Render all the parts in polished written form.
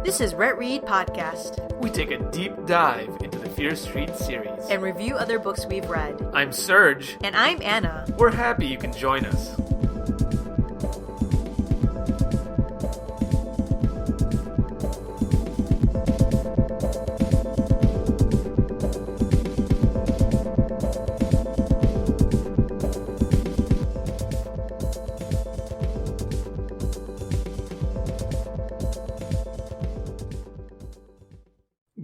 This is RetRead Podcast. We take a deep dive into the Fear Street series And review other books we've read. I'm Serge. And I'm Anna. We're happy you can join us.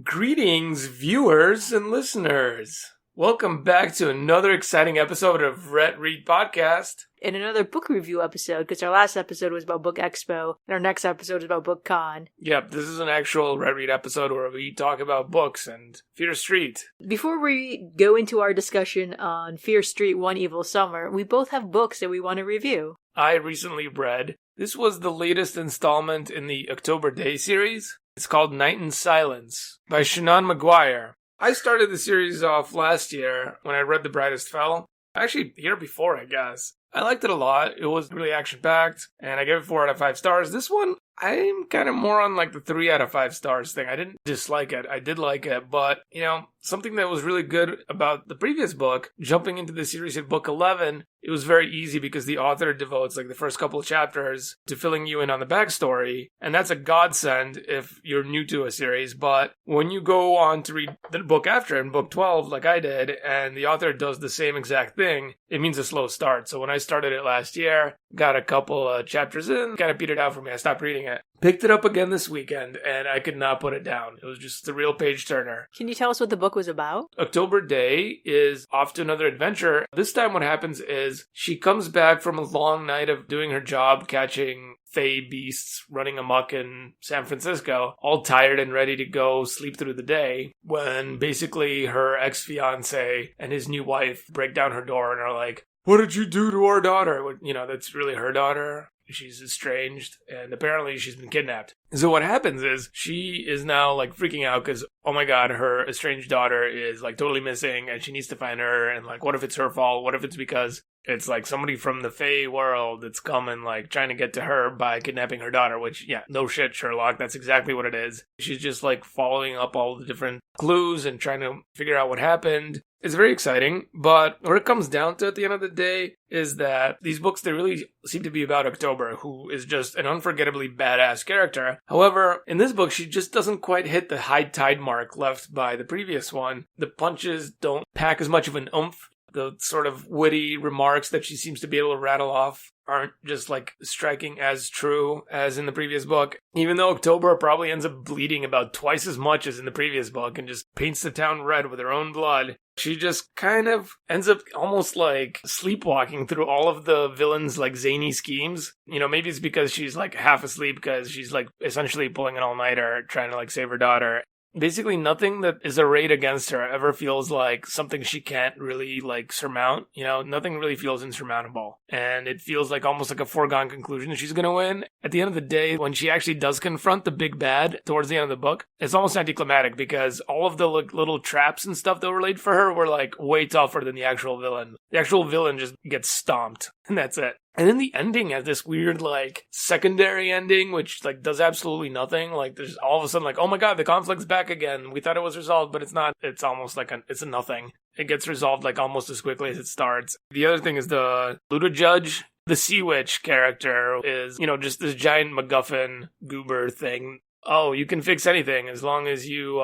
Greetings, viewers and listeners. Welcome back to another exciting episode of RetRead Podcast. And another book review episode, because our last episode was about Book Expo, and our next episode is about Book Con. Yep, this is an actual RetRead episode where we talk about books and Fear Street. Before we go into our discussion on Fear Street One Evil Summer, we both have books that we want to review. I recently read, this was the latest installment in the October Daye series. It's called Night in Silence by Seanan McGuire. I started the series off last year when I read The Brightest Fell. Actually, the year before, I guess. I liked it a lot. It was really action-packed, and I gave it 4 out of 5 stars. This one, I'm kind of more on like the 3 out of 5 stars thing. I didn't dislike it. I did like it, but, something that was really good about the previous book, jumping into the series at book 11, it was very easy because the author devotes like the first couple of chapters to filling you in on the backstory, and that's a godsend if you're new to a series. But when you go on to read the book after, in book 12, like I did, and the author does the same exact thing, it means a slow start. So when I started it last year, got a couple chapters in, kind of petered out for me. I stopped reading it. Picked it up again this weekend, and I could not put it down. It was just a real page-turner. Can you tell us what the book was about? October Daye is off to another adventure. This time what happens is she comes back from a long night of doing her job, catching fae beasts running amok in San Francisco, all tired and ready to go sleep through the day, when basically her ex-fiancé and his new wife break down her door and are like, "What did you do to our daughter?" That's really her daughter. She's estranged, and apparently she's been kidnapped. So what happens is she is now like freaking out because, oh my god, her estranged daughter is like totally missing and she needs to find her. And like, what if it's her fault? What if it's because it's like somebody from the Fae world that's coming, like trying to get to her by kidnapping her daughter, which, yeah, no shit, Sherlock. That's exactly what it is. She's just like following up all the different clues and trying to figure out what happened. It's very exciting, but what it comes down to at the end of the day is that these books, they really seem to be about October, who is just an unforgettably badass character. However, in this book, she just doesn't quite hit the high tide mark left by the previous one. The punches don't pack as much of an oomph. The sort of witty remarks that she seems to be able to rattle off aren't just like striking as true as in the previous book. Even though October probably ends up bleeding about twice as much as in the previous book and just paints the town red with her own blood, she just kind of ends up almost like sleepwalking through all of the villains' like zany schemes. Maybe it's because she's like half asleep because she's like essentially pulling an all-nighter trying to like save her daughter. Basically, nothing that is arrayed against her ever feels like something she can't really, like, surmount. Nothing really feels insurmountable. And it feels like almost like a foregone conclusion she's gonna win. At the end of the day, when she actually does confront the big bad towards the end of the book, it's almost anticlimactic because all of the little traps and stuff that were laid for her were, like, way tougher than the actual villain. The actual villain just gets stomped, and that's it. And then the ending has this weird, like, secondary ending, which, like, does absolutely nothing. Like, there's all of a sudden, like, oh my god, the conflict's back again. We thought it was resolved, but it's not. It's almost like it's a nothing. It gets resolved, like, almost as quickly as it starts. The other thing is the Luda Judge. The Sea Witch character is, just this giant MacGuffin goober thing. Oh, you can fix anything as long as you,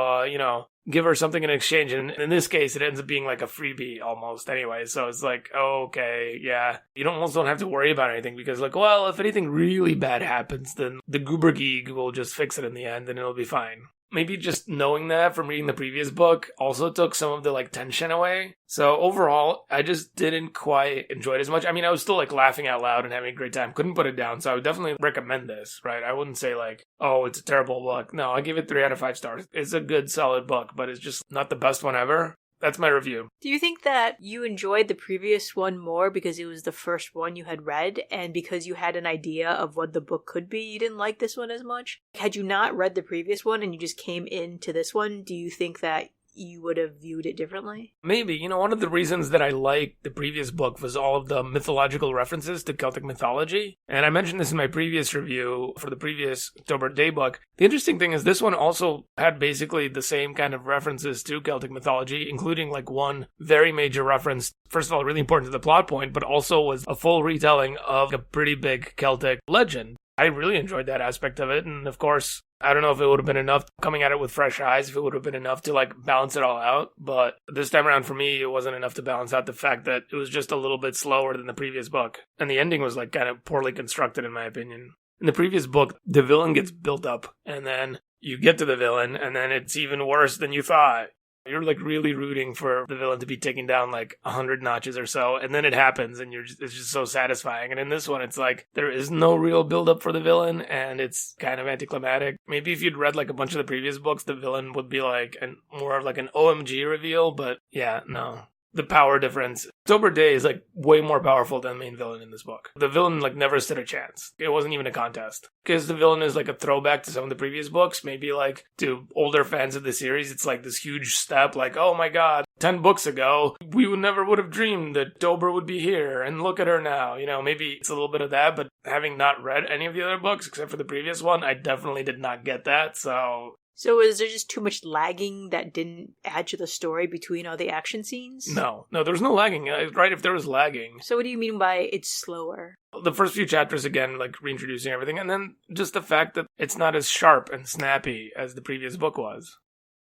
give her something in exchange. And in this case, it ends up being like a freebie almost anyway. So it's like, oh, okay, yeah. You almost don't have to worry about anything because like, well, if anything really bad happens, then the Goober Geek will just fix it in the end and it'll be fine. Maybe just knowing that from reading the previous book also took some of the like tension away. So overall, I just didn't quite enjoy it as much. I mean, I was still like laughing out loud and having a great time. Couldn't put it down. So I would definitely recommend this, right? I wouldn't say like, oh, it's a terrible book. No, I give it 3 out of 5 stars. It's a good, solid book, but it's just not the best one ever. That's my review. Do you think that you enjoyed the previous one more because it was the first one you had read, and because you had an idea of what the book could be, you didn't like this one as much? Had you not read the previous one and you just came into this one, do you think that you would have viewed it differently? Maybe. One of the reasons that I liked the previous book was all of the mythological references to Celtic mythology. And I mentioned this in my previous review for the previous October Daye book. The interesting thing is this one also had basically the same kind of references to Celtic mythology, including like one very major reference, first of all, really important to the plot point, but also was a full retelling of a pretty big Celtic legend. I really enjoyed that aspect of it. And of course, I don't know if it would have been enough coming at it with fresh eyes, if it would have been enough to like balance it all out. But this time around for me, it wasn't enough to balance out the fact that it was just a little bit slower than the previous book. And the ending was like kind of poorly constructed in my opinion. In the previous book, the villain gets built up and then you get to the villain and then it's even worse than you thought. You're like really rooting for the villain to be taken down like 100 notches or so, and then it happens, and it's just so satisfying. And in this one, it's like there is no real build up for the villain, and it's kind of anticlimactic. Maybe if you'd read like a bunch of the previous books, the villain would be like more of like an OMG reveal, but yeah, no. The power difference. October Daye is like way more powerful than the main villain in this book. The villain like never stood a chance. It wasn't even a contest. Because the villain is like a throwback to some of the previous books. Maybe like to older fans of the series, it's like this huge step like, oh my god, 10 books ago, we never would have dreamed that October would be here. And look at her now. Maybe it's a little bit of that, but having not read any of the other books except for the previous one, I definitely did not get that. So is there just too much lagging that didn't add to the story between all the action scenes? No, there was no lagging, right? If there was lagging. So what do you mean by it's slower? The first few chapters, again, like reintroducing everything, and then just the fact that it's not as sharp and snappy as the previous book was.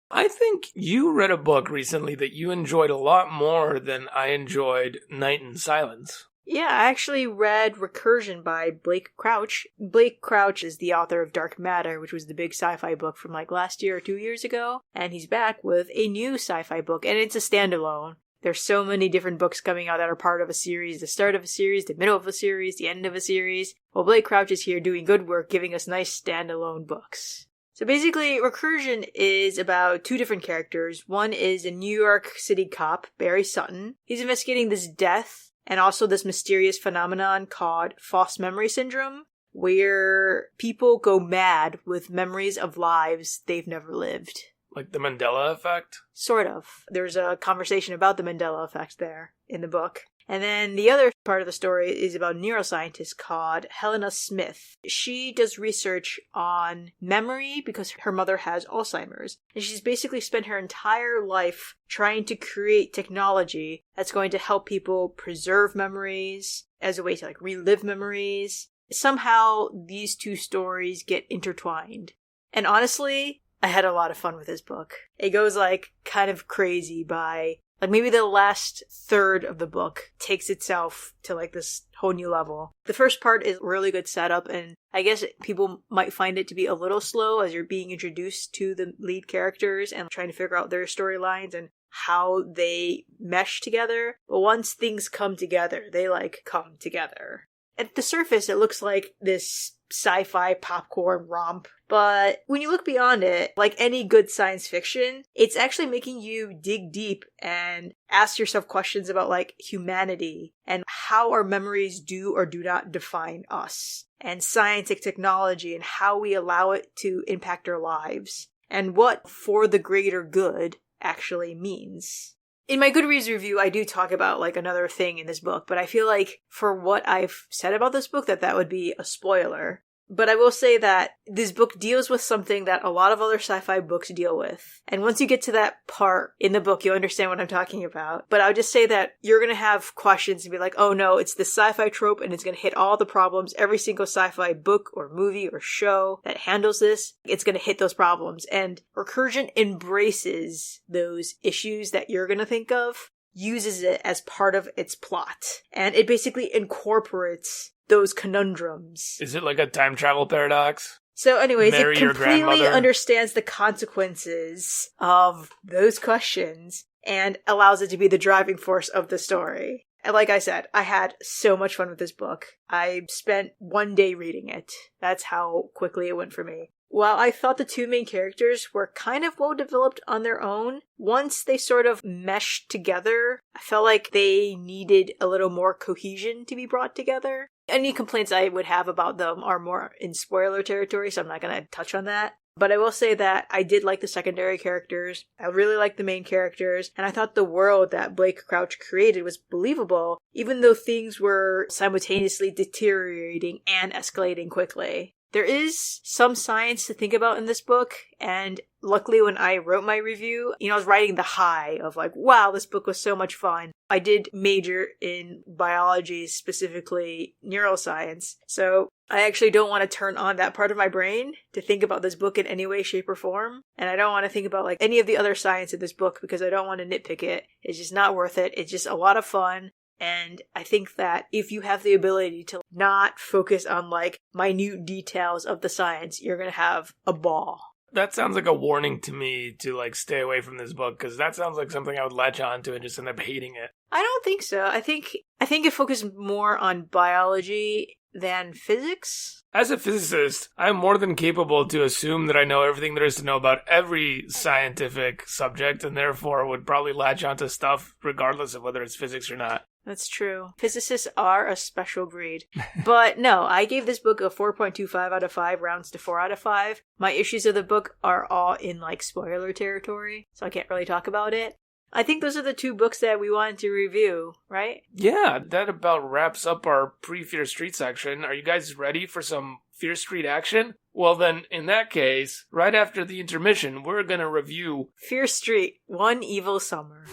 I think you read a book recently that you enjoyed a lot more than I enjoyed Night in Silence. Yeah, I actually read Recursion by Blake Crouch. Blake Crouch is the author of Dark Matter, which was the big sci-fi book from like last year or 2 years ago. And he's back with a new sci-fi book, and it's a standalone. There's so many different books coming out that are part of a series, the start of a series, the middle of a series, the end of a series. Well, Blake Crouch is here doing good work, giving us nice standalone books. So basically, Recursion is about two different characters. One is a New York City cop, Barry Sutton. He's investigating this death and also this mysterious phenomenon called false memory syndrome, where people go mad with memories of lives they've never lived. Like the Mandela effect? Sort of. There's a conversation about the Mandela effect there in the book. And then the other part of the story is about a neuroscientist called Helena Smith. She does research on memory because her mother has Alzheimer's. And she's basically spent her entire life trying to create technology that's going to help people preserve memories as a way to like relive memories. Somehow these two stories get intertwined. And honestly, I had a lot of fun with this book. It goes like kind of crazy by like maybe the last third of the book takes itself to like this whole new level. The first part is really good setup, and I guess people might find it to be a little slow as you're being introduced to the lead characters and trying to figure out their storylines and how they mesh together. But once things come together, they like come together. At the surface, it looks like this sci-fi popcorn romp, but when you look beyond it, like any good science fiction, it's actually making you dig deep and ask yourself questions about like humanity and how our memories do or do not define us, and science and technology and how we allow it to impact our lives, and what for the greater good actually means. In my Goodreads review, I do talk about like another thing in this book, but I feel like for what I've said about this book, that would be a spoiler. But I will say that this book deals with something that a lot of other sci-fi books deal with. And once you get to that part in the book, you'll understand what I'm talking about. But I would just say that you're going to have questions and be like, oh no, it's the sci-fi trope and it's going to hit all the problems. Every single sci-fi book or movie or show that handles this, it's going to hit those problems. And Recursion embraces those issues that you're going to think of, uses it as part of its plot. And it basically incorporates those conundrums. Is it like a time travel paradox? So anyways, Marry it completely understands the consequences of those questions and allows it to be the driving force of the story. And like I said, I had so much fun with this book. I spent one day reading it. That's how quickly it went for me. While I thought the two main characters were kind of well developed on their own, once they sort of meshed together, I felt like they needed a little more cohesion to be brought together. Any complaints I would have about them are more in spoiler territory, so I'm not going to touch on that. But I will say that I did like the secondary characters. I really liked the main characters. And I thought the world that Blake Crouch created was believable, even though things were simultaneously deteriorating and escalating quickly. There is some science to think about in this book, and luckily when I wrote my review, I was riding the high of like, wow, this book was so much fun. I did major in biology, specifically neuroscience, so I actually don't want to turn on that part of my brain to think about this book in any way, shape, or form, and I don't want to think about like any of the other science in this book because I don't want to nitpick it. It's just not worth it. It's just a lot of fun. And I think that if you have the ability to not focus on like minute details of the science, you're going to have a ball. That sounds like a warning to me to like stay away from this book, because that sounds like something I would latch on to and just end up hating it. I don't think so. I think it focuses more on biology than physics. As a physicist, I'm more than capable to assume that I know everything there is to know about every scientific subject, and therefore would probably latch onto stuff regardless of whether it's physics or not. That's true. Physicists are a special breed. But no, I gave this book a 4.25 out of 5, rounds to 4 out of 5. My issues of the book are all in like spoiler territory, so I can't really talk about it. I think those are the 2 books that we wanted to review, right? Yeah, that about wraps up our pre-Fear Street section. Are you guys ready for some Fear Street action? Well then, in that case, right after the intermission, we're gonna review Fear Street, One Evil Summer.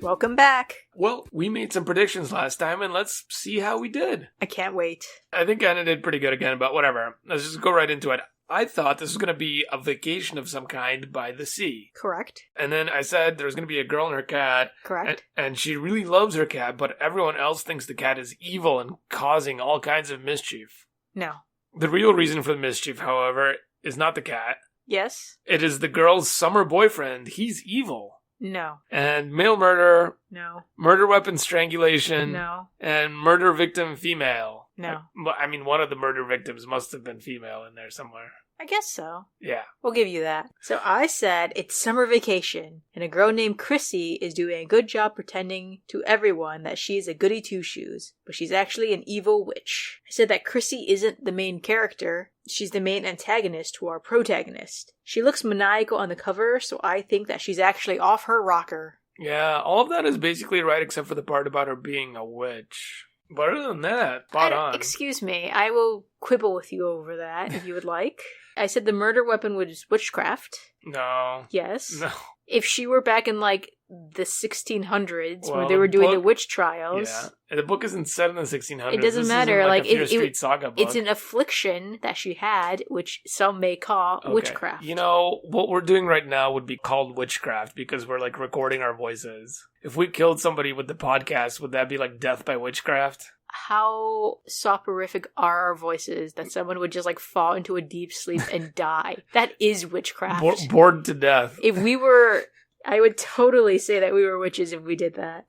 Welcome back. Well, we made some predictions last time, and let's see how we did. I can't wait. I think Anna did pretty good again, but whatever. Let's just go right into it. I thought this was going to be a vacation of some kind by the sea. Correct. And then I said there's going to be a girl and her cat. Correct. And she really loves her cat, but everyone else thinks the cat is evil and causing all kinds of mischief. No. The real reason for the mischief, however, is not the cat. Yes? It is the girl's summer boyfriend. He's evil. No. And male murder. No. Murder weapon strangulation. No. And murder victim female. No. I mean, one of the murder victims must have been female in there somewhere. I guess so. Yeah. We'll give you that. So I said it's summer vacation, and a girl named Chrissy is doing a good job pretending to everyone that she's a goody two-shoes, but she's actually an evil witch. I said that Chrissy isn't the main character. She's the main antagonist to our protagonist. She looks maniacal on the cover, so I think that she's actually off her rocker. Yeah, all of that is basically right except for the part about her being a witch. But other than that, spot on. Excuse me, I will quibble with you over that if you would like. I said the murder weapon was witchcraft. No. Yes. No. If she were back in, like, the 1600s, well, where they were doing the witch trials... Yeah. And the book isn't set in the 1600s. It doesn't matter. Like a Fear Street Saga book. It's an affliction that she had, which some may call witchcraft. You know, what we're doing right now would be called witchcraft because we're, like, recording our voices. If we killed somebody with the podcast, would that be, like, death by witchcraft? How soporific are our voices that someone would just, like, fall into a deep sleep and die? That is witchcraft. Bored to death. If we were... I would totally say that we were witches if we did that.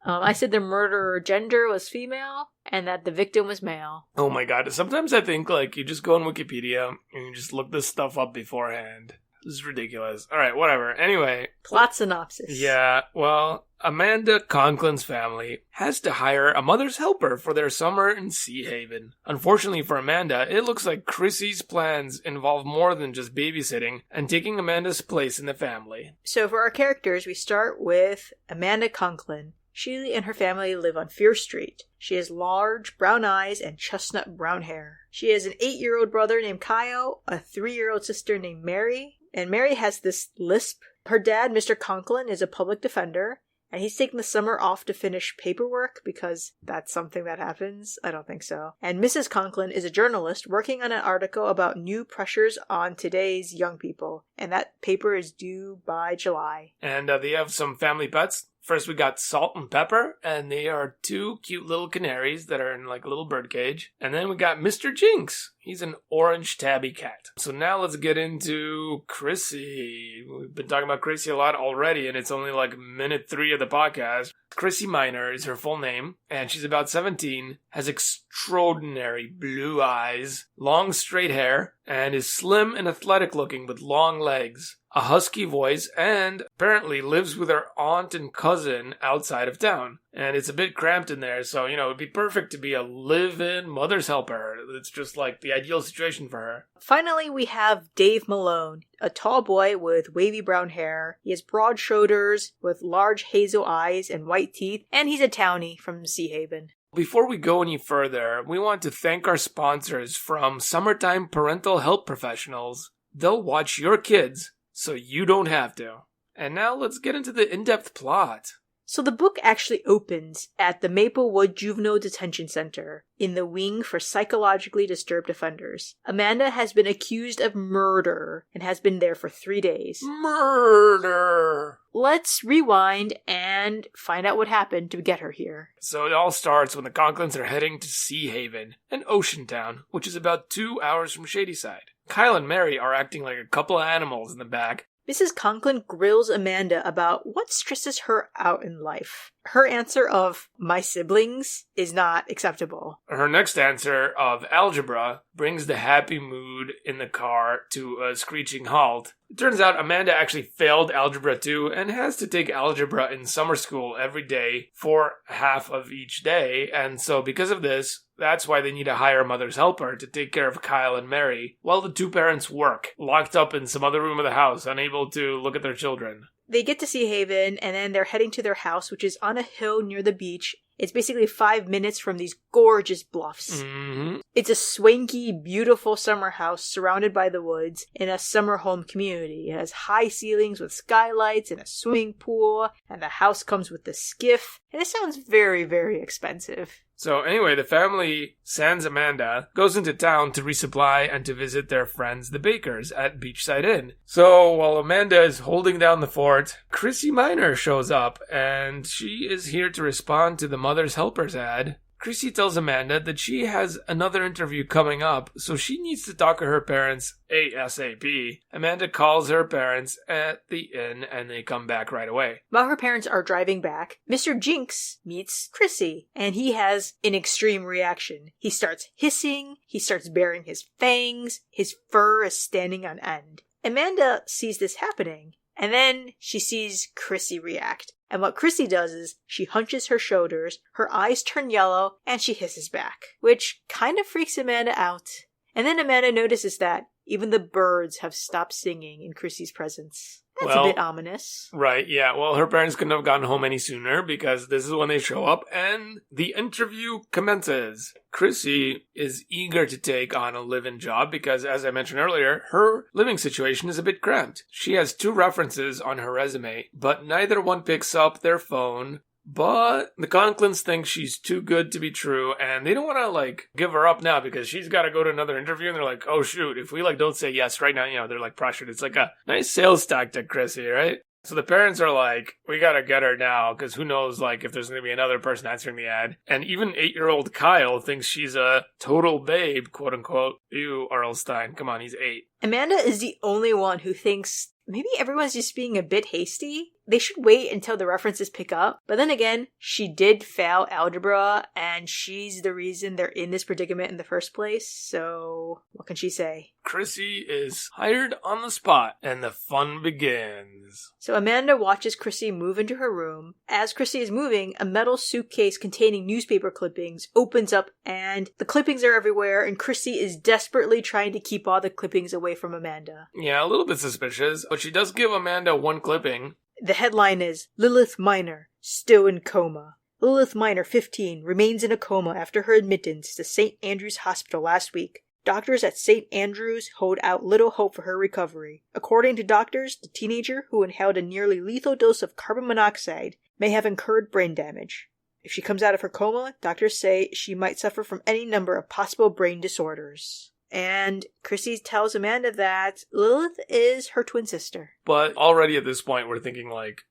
I said the murderer gender was female and that the victim was male. Oh my god. Sometimes I think, like, you just go on Wikipedia and you just look this stuff up beforehand. This is ridiculous. Alright, whatever. Anyway. Plot synopsis. Yeah, well, Amanda Conklin's family has to hire a mother's helper for their summer in Sea Haven. Unfortunately for Amanda, it looks like Chrissy's plans involve more than just babysitting and taking Amanda's place in the family. So for our characters, we start with Amanda Conklin. She and her family live on Fear Street. She has large brown eyes and chestnut brown hair. She has an 8-year-old brother named Kyle, a 3-year-old sister named Mary, and Mary has this lisp. Her dad, Mr. Conklin, is a public defender, and he's taking the summer off to finish paperwork because that's something that happens. I don't think so. And Mrs. Conklin is a journalist working on an article about new pressures on today's young people, and that paper is due by July. And they have some family pets. First, we got Salt and Pepper, and they are two cute little canaries that are in like a little birdcage. And then we got Mr. Jinx. He's an orange tabby cat. So now let's get into Chrissy. We've been talking about Chrissy a lot already, and it's only like minute 3 of the podcast. Krissi Minor is her full name, and she's about 17, has extraordinary blue eyes, long straight hair, and is slim and athletic looking with long legs, a husky voice, and apparently lives with her aunt and cousin outside of town. And it's a bit cramped in there, so, it'd be perfect to be a live-in mother's helper. It's just like the ideal situation for her. Finally, we have Dave Malone, a tall boy with wavy brown hair. He has broad shoulders with large hazel eyes and white teeth, and he's a townie from Sea Haven. Before we go any further, we want to thank our sponsors from Summertime Parental Help Professionals. They'll watch your kids, so you don't have to. And now let's get into the in-depth plot. So the book actually opens at the Maplewood Juvenile Detention Center in the wing for psychologically disturbed offenders. Amanda has been accused of murder and has been there for 3 days. Murder! Let's rewind and find out what happened to get her here. So it all starts when the Conklins are heading to Sea Haven, an ocean town, which is about 2 hours from Shadyside. Kyle and Mary are acting like a couple of animals in the back. Mrs. Conklin grills Amanda about what stresses her out in life. Her answer of, my siblings, is not acceptable. Her next answer of algebra brings the happy mood in the car to a screeching halt. It turns out Amanda actually failed Algebra 2 and has to take algebra in summer school every day for half of each day, and so because of this, that's why they need to hire a mother's helper to take care of Kyle and Mary while the two parents work, locked up in some other room of the house, unable to look at their children. They get to Sea Haven, and then they're heading to their house, which is on a hill near the beach. It's basically 5 minutes from these gorgeous bluffs. Mm-hmm. It's a swanky, beautiful summer house surrounded by the woods in a summer home community. It has high ceilings with skylights and a swimming pool, and the house comes with a skiff. And it sounds very, very expensive. So anyway, the family, sans Amanda, goes into town to resupply and to visit their friends, the Bakers, at Beachside Inn. So while Amanda is holding down the fort, Krissi Minor shows up, and she is here to respond to the Mother's Helpers ad. Chrissy tells Amanda that she has another interview coming up, so she needs to talk to her parents ASAP. Amanda calls her parents at the inn, and they come back right away. While her parents are driving back, Mr. Jinx meets Chrissy, and he has an extreme reaction. He starts hissing, he starts baring his fangs, his fur is standing on end. Amanda sees this happening, and then she sees Chrissy react. And what Chrissy does is she hunches her shoulders, her eyes turn yellow, and she hisses back, which kind of freaks Amanda out. And then Amanda notices that even the birds have stopped singing in Chrissy's presence. That's a bit ominous. Right, yeah. Well, her parents couldn't have gotten home any sooner because this is when they show up and the interview commences. Chrissy is eager to take on a live-in job because, as I mentioned earlier, her living situation is a bit cramped. She has 2 references on her resume, but neither one picks up their phone. But the Conklins think she's too good to be true, and they don't want to, give her up now because she's got to go to another interview, and they're like, oh, shoot, if we, don't say yes right now, they're, pressured. It's like a nice sales tactic, Chrissy, right? So the parents are like, we got to get her now, because who knows, if there's going to be another person answering the ad. And even 8-year-old Kyle thinks she's a total babe, quote-unquote. Ew, RL Stine, come on, he's 8. Amanda is the only one who thinks maybe everyone's just being a bit hasty. They should wait until the references pick up. But then again, she did fail algebra, and she's the reason they're in this predicament in the first place. So, what can she say? Chrissy is hired on the spot, and the fun begins. So Amanda watches Chrissy move into her room. As Chrissy is moving, a metal suitcase containing newspaper clippings opens up, and the clippings are everywhere, and Chrissy is desperately trying to keep all the clippings away from Amanda. Yeah, a little bit suspicious, but she does give Amanda one clipping. The headline is, Lilith Minor, still in coma. Lilith Minor, 15, remains in a coma after her admittance to St. Andrew's Hospital last week. Doctors at St. Andrew's hold out little hope for her recovery. According to doctors, the teenager, who inhaled a nearly lethal dose of carbon monoxide, may have incurred brain damage. If she comes out of her coma, doctors say she might suffer from any number of possible brain disorders. And Chrissy tells Amanda that Lilith is her twin sister. But already at this point, we're thinking like,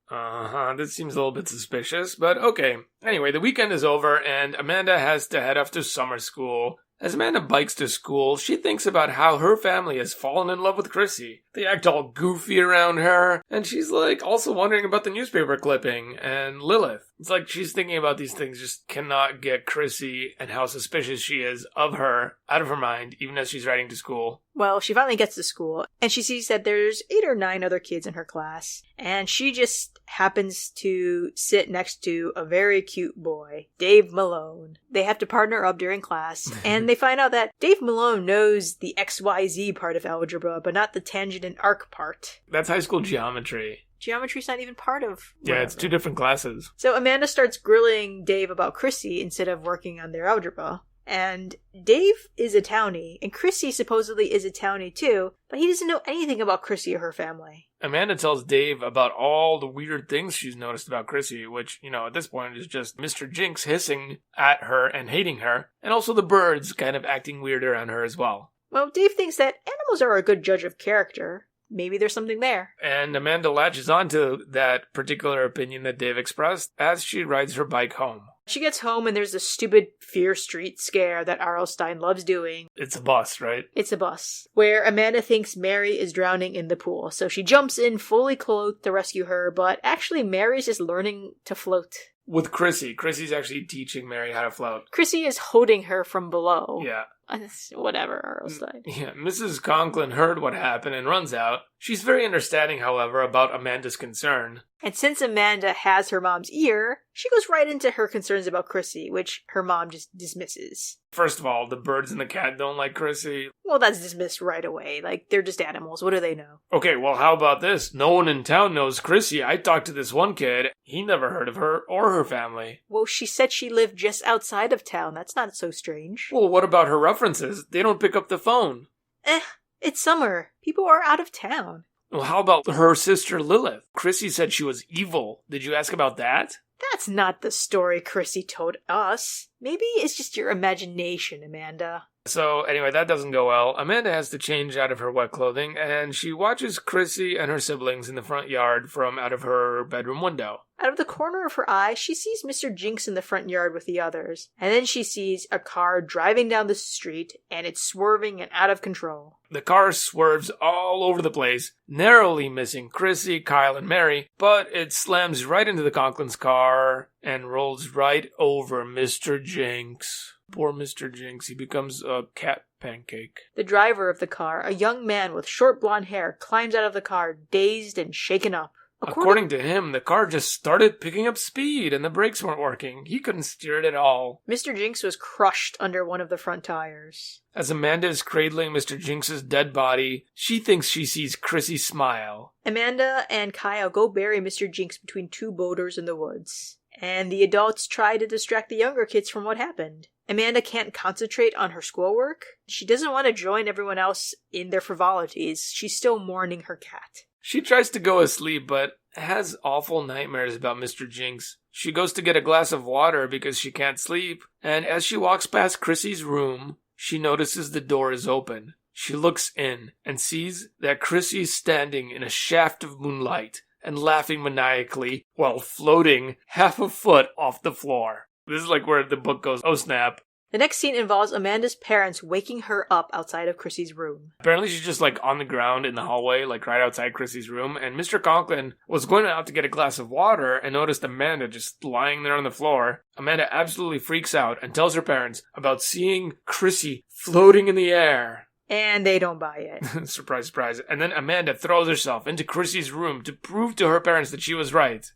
this seems a little bit suspicious, but okay. Anyway, the weekend is over, and Amanda has to head off to summer school. As Amanda bikes to school, she thinks about how her family has fallen in love with Chrissy. They act all goofy around her, and she's like also wondering about the newspaper clipping and Lilith. It's like she's thinking about these things, just cannot get Chrissy and how suspicious she is of her out of her mind, even as she's riding to school. Well, she finally gets to school, and she sees that there's 8 or 9 other kids in her class, and she just happens to sit next to a very cute boy, Dave Malone. They have to partner up during class, and they find out that Dave Malone knows the XYZ part of algebra, but not the tangent and arc part. That's high school geometry. Geometry's not even part of whatever. Yeah, it's 2 different classes. So Amanda starts grilling Dave about Chrissy instead of working on their algebra. And Dave is a townie, and Chrissy supposedly is a townie too, but he doesn't know anything about Chrissy or her family. Amanda tells Dave about all the weird things she's noticed about Chrissy, which, at this point is just Mr. Jinx hissing at her and hating her, and also the birds kind of acting weird around her as well. Well, Dave thinks that animals are a good judge of character. Maybe there's something there. And Amanda latches onto that particular opinion that Dave expressed as she rides her bike home. She gets home and there's a stupid Fear Street scare that RL Stine loves doing. It's a bus, right? It's a bus, where Amanda thinks Mary is drowning in the pool. So she jumps in fully clothed to rescue her, but actually Mary's just learning to float. With Chrissy. Chrissy's actually teaching Mary how to float. Chrissy is holding her from below. Yeah. Whatever, RL Stine. Yeah, Mrs. Conklin heard what happened and runs out. She's very understanding, however, about Amanda's concern. And since Amanda has her mom's ear, she goes right into her concerns about Chrissy, which her mom just dismisses. First of all, the birds and the cat don't like Chrissy. Well, that's dismissed right away. Like, they're just animals. What do they know? Okay, well, how about this? No one in town knows Chrissy. I talked to this one kid. He never heard of her or her family. Well, she said she lived just outside of town. That's not so strange. Well, what about her references? They don't pick up the phone. It's summer. People are out of town. Well, how about her sister Lilith? Chrissy said she was evil. Did you ask about that? That's not the story Chrissy told us. Maybe it's just your imagination, Amanda. So, anyway, that doesn't go well. Amanda has to change out of her wet clothing, and she watches Chrissy and her siblings in the front yard from out of her bedroom window. Out of the corner of her eye, she sees Mr. Jinx in the front yard with the others. And then she sees a car driving down the street, and it's swerving and out of control. The car swerves all over the place, narrowly missing Chrissy, Kyle, and Mary, but it slams right into the Conklin's car and rolls right over Mr. Jinx. Poor Mr. Jinx, he becomes a cat pancake. The driver of the car, a young man with short blonde hair, climbs out of the car, dazed and shaken up. According to him, the car just started picking up speed and the brakes weren't working. He couldn't steer it at all. Mr. Jinx was crushed under one of the front tires. As Amanda is cradling Mr. Jinx's dead body, she thinks she sees Chrissy smile. Amanda and Kyle go bury Mr. Jinx between 2 boulders in the woods. And the adults try to distract the younger kids from what happened. Amanda can't concentrate on her schoolwork. She doesn't want to join everyone else in their frivolities. She's still mourning her cat. She tries to go asleep, but has awful nightmares about Mr. Jinx. She goes to get a glass of water because she can't sleep, and as she walks past Chrissy's room, she notices the door is open. She looks in and sees that Chrissy's standing in a shaft of moonlight and laughing maniacally while floating half a foot off the floor. This is like where the book goes, oh snap. The next scene involves Amanda's parents waking her up outside of Chrissy's room. Apparently she's just like on the ground in the hallway, like right outside Chrissy's room, and Mr. Conklin was going out to get a glass of water and noticed Amanda just lying there on the floor. Amanda absolutely freaks out and tells her parents about seeing Chrissy floating in the air. And they don't buy it. Surprise, surprise. And then Amanda throws herself into Chrissy's room to prove to her parents that she was right.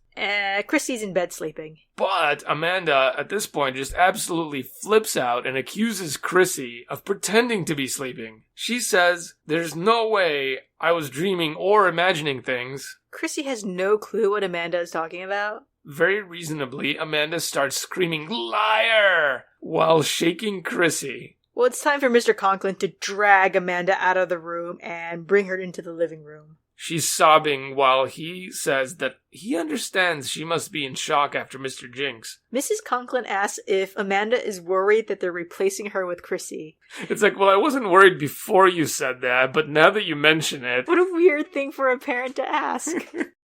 Chrissy's in bed sleeping. But Amanda, at this point, just absolutely flips out and accuses Chrissy of pretending to be sleeping. She says, "There's no way I was dreaming or imagining things." Chrissy has no clue what Amanda is talking about. Very reasonably, Amanda starts screaming, "Liar!" while shaking Chrissy. Well, it's time for Mr. Conklin to drag Amanda out of the room and bring her into the living room. She's sobbing while he says that he understands she must be in shock after Mr. Jinx. Mrs. Conklin asks if Amanda is worried that they're replacing her with Chrissy. It's like, well, I wasn't worried before you said that, but now that you mention it... What a weird thing for a parent to ask.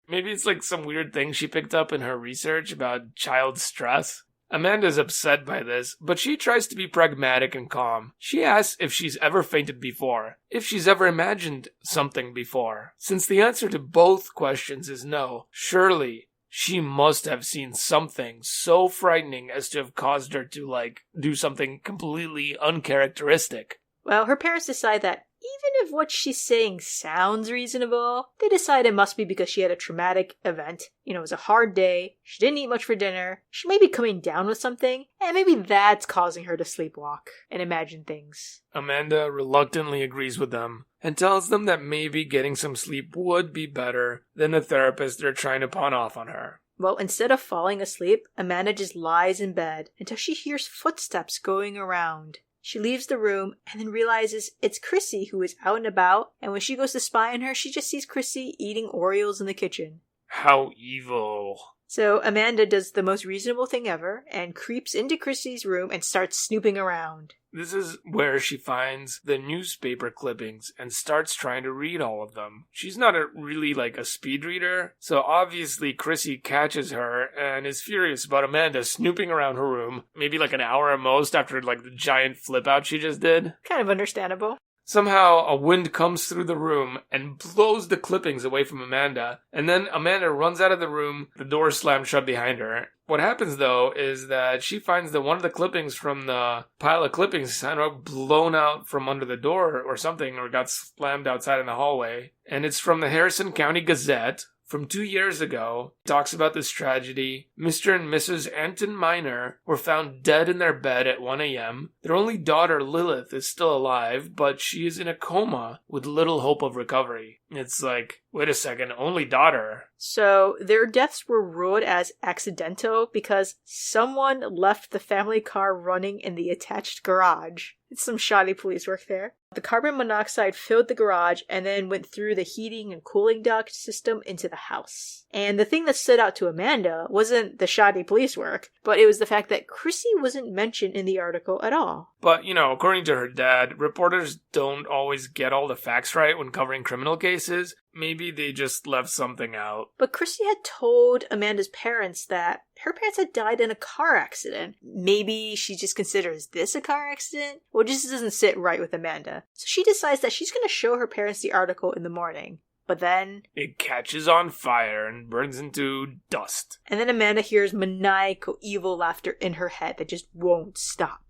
Maybe it's like some weird thing she picked up in her research about child stress. Amanda's upset by this, but she tries to be pragmatic and calm. She asks if she's ever fainted before, if she's ever imagined something before. Since the answer to both questions is no, surely she must have seen something so frightening as to have caused her to, do something completely uncharacteristic. Well, her parents decide that even if what she's saying sounds reasonable, they decide it must be because she had a traumatic event. It was a hard day, she didn't eat much for dinner, she may be coming down with something, and maybe that's causing her to sleepwalk and imagine things. Amanda reluctantly agrees with them and tells them that maybe getting some sleep would be better than the therapist they're trying to pawn off on her. Well, instead of falling asleep, Amanda just lies in bed until she hears footsteps going around. She leaves the room and then realizes it's Chrissy who is out and about, and when she goes to spy on her, she just sees Chrissy eating Oreos in the kitchen. How evil. So Amanda does the most reasonable thing ever and creeps into Chrissy's room and starts snooping around. This is where she finds the newspaper clippings and starts trying to read all of them. She's not really a speed reader, so obviously Chrissy catches her and is furious about Amanda snooping around her room, maybe an hour at most after the giant flip out she just did. Kind of understandable. Somehow, a wind comes through the room and blows the clippings away from Amanda, and then Amanda runs out of the room, the door slams shut behind her. What happens, though, is that she finds that one of the clippings from the pile of clippings kind of blown out from under the door or something, or got slammed outside in the hallway, and it's from the Harrison County Gazette. From 2 years ago, it talks about this tragedy. Mr. and Mrs. Anton Minor were found dead in their bed at 1 a.m. Their only daughter, Lilith, is still alive, but she is in a coma with little hope of recovery. It's wait a second, only daughter. So their deaths were ruled as accidental because someone left the family car running in the attached garage. It's some shoddy police work there. The carbon monoxide filled the garage and then went through the heating and cooling duct system into the house. And the thing that stood out to Amanda wasn't the shoddy police work, but it was the fact that Chrissy wasn't mentioned in the article at all. But, according to her dad, reporters don't always get all the facts right when covering criminal cases. Maybe they just left something out. But Chrissy had told Amanda's parents that her parents had died in a car accident. Maybe she just considers this a car accident? Well, it just doesn't sit right with Amanda. So she decides that she's going to show her parents the article in the morning. But then... it catches on fire and burns into dust. And then Amanda hears maniacal evil laughter in her head that just won't stop.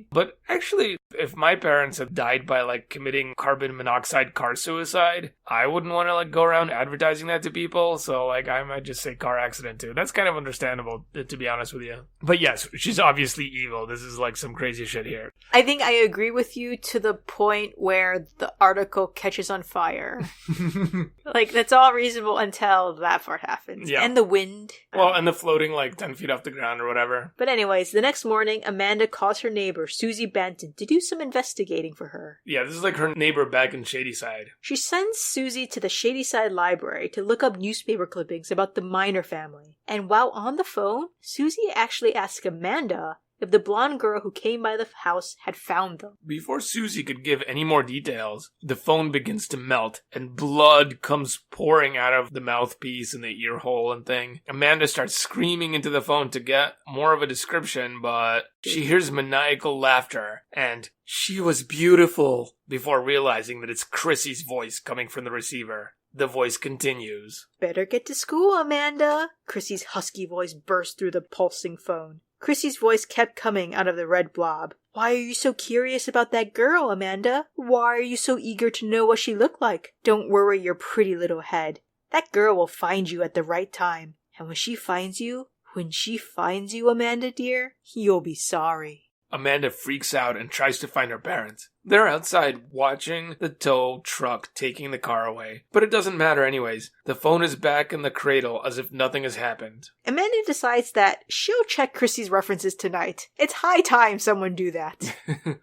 But actually, if my parents had died by committing carbon monoxide car suicide, I wouldn't want to go around advertising that to people. So I might just say car accident too. That's kind of understandable, to be honest with you. But yes, she's obviously evil. This is some crazy shit here. I think I agree with you to the point where the article catches on fire. That's all reasonable until that part happens. Yeah. And the wind. Well, and the floating 10 feet off the ground or whatever. But anyways, the next morning, Amanda calls her neighbor, Susie Benton, to do some investigating for her. Yeah, this is her neighbor back in Shadyside. She sends Susie to the Shadyside Library to look up newspaper clippings about the Minor family. And while on the phone, Susie actually asks Amanda if the blonde girl who came by the house had found them. Before Susie could give any more details, the phone begins to melt, and blood comes pouring out of the mouthpiece and the ear hole and thing. Amanda starts screaming into the phone to get more of a description, but she hears maniacal laughter, and "she was beautiful," before realizing that it's Chrissy's voice coming from the receiver. The voice continues. "Better get to school, Amanda." Chrissy's husky voice burst through the pulsing phone. Chrissy's voice kept coming out of the red blob. "Why are you so curious about that girl, Amanda? Why are you so eager to know what she looked like? Don't worry your pretty little head. That girl will find you at the right time. And when she finds you, Amanda dear, you'll be sorry." Amanda freaks out and tries to find her parents. They're outside watching the tow truck taking the car away. But it doesn't matter anyways. The phone is back in the cradle as if nothing has happened. Amanda decides that she'll check Krissy's references tonight. It's high time someone do that.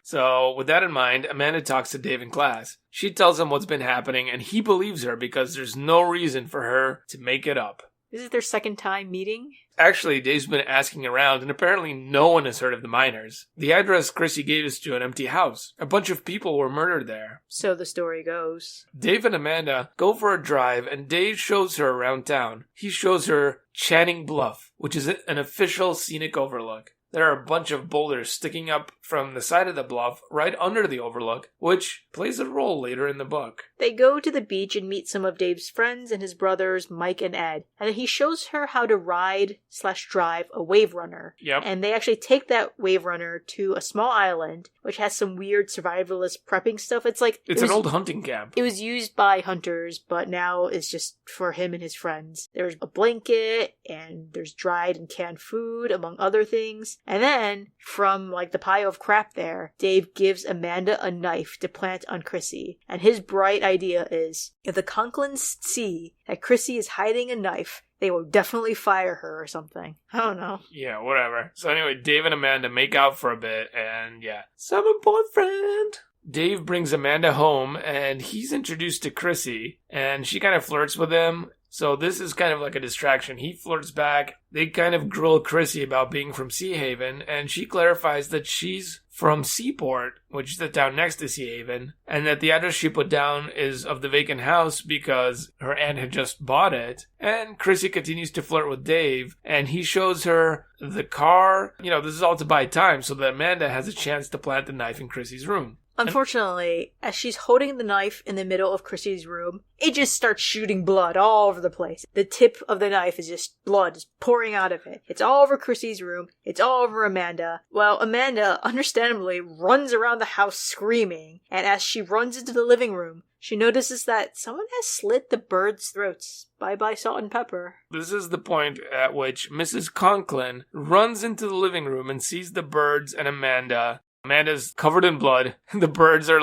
So, with that in mind, Amanda talks to Dave in class. She tells him what's been happening, and he believes her because there's no reason for her to make it up. This is their second time meeting? Actually, Dave's been asking around, and apparently no one has heard of the Minors. The address Chrissy gave us to an empty house. A bunch of people were murdered there. So the story goes. Dave and Amanda go for a drive, and Dave shows her around town. He shows her Channing Bluff, which is an official scenic overlook. There are a bunch of boulders sticking up from the side of the bluff right under the overlook, which plays a role later in the book. They go to the beach and meet some of Dave's friends and his brothers, Mike and Ed. And he shows her how to ride/drive a wave runner. Yep. And they actually take that wave runner to a small island, which has some weird survivalist prepping stuff. It's an old hunting camp. It was used by hunters, but now it's just for him and his friends. There's a blanket, and there's dried and canned food, among other things. And then, from the pile of crap there, Dave gives Amanda a knife to plant on Chrissy. And his bright idea is, if the Conklins see that Chrissy is hiding a knife, they will definitely fire her or something. I don't know. Yeah, whatever. So anyway, Dave and Amanda make out for a bit, and summer boyfriend. Dave brings Amanda home, and he's introduced to Chrissy, and she kind of flirts with him. So this is kind of like a distraction. He flirts back. They kind of grill Chrissy about being from Sea Haven, and she clarifies that she's from Seaport, which is the town next to Sea Haven, and that the address she put down is of the vacant house because her aunt had just bought it. And Chrissy continues to flirt with Dave, and he shows her the car. This is all to buy time so that Amanda has a chance to plant the knife in Chrissy's room. Unfortunately, as she's holding the knife in the middle of Chrissy's room, it just starts shooting blood all over the place. The tip of the knife is just blood is pouring out of it. It's all over Chrissy's room. It's all over Amanda. Well, Amanda, understandably, runs around the house screaming, and as she runs into the living room, she notices that someone has slit the birds' throats. Bye-bye salt and pepper. This is the point at which Mrs. Conklin runs into the living room and sees the birds and Amanda. Amanda's covered in blood. The birds are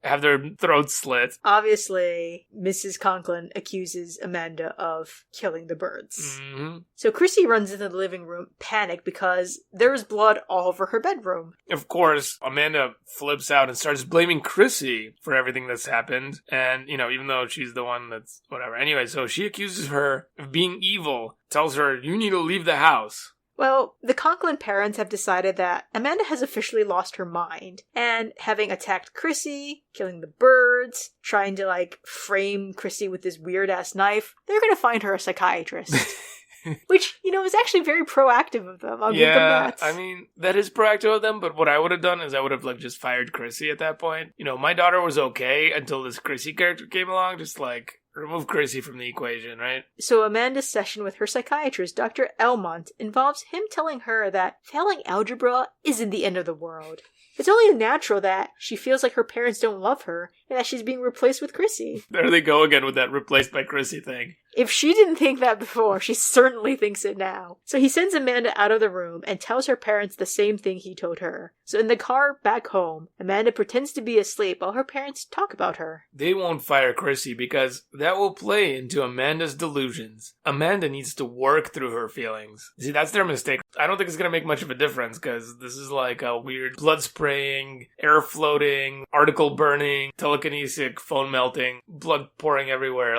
have their throats slit. Obviously, Mrs. Conklin accuses Amanda of killing the birds. Mm-hmm. So Chrissy runs into the living room, panicked because there's blood all over her bedroom. Of course, Amanda flips out and starts blaming Chrissy for everything that's happened. And, even though she's the one that's whatever. Anyway, so she accuses her of being evil, tells her, you need to leave the house. Well, the Conklin parents have decided that Amanda has officially lost her mind, and having attacked Chrissy, killing the birds, trying to frame Chrissy with this weird-ass knife, they're gonna find her a psychiatrist. Which, is actually very proactive of them. I'll give them that. I mean, that is proactive of them, but what I would have done is I would have just fired Chrissy at that point. My daughter was okay until this Chrissy character came along, just remove Chrissy from the equation, right? So Amanda's session with her psychiatrist, Dr. Elmont, involves him telling her that failing algebra isn't the end of the world. It's only natural that she feels like her parents don't love her and that she's being replaced with Chrissy. There they go again with that replaced by Chrissy thing. If she didn't think that before, she certainly thinks it now. So he sends Amanda out of the room and tells her parents the same thing he told her. So in the car back home, Amanda pretends to be asleep while her parents talk about her. They won't fire Chrissy because that will play into Amanda's delusions. Amanda needs to work through her feelings. See, that's their mistake. I don't think it's going to make much of a difference because this is a weird blood spraying, air floating, article burning, telekinetic, phone melting, blood pouring everywhere,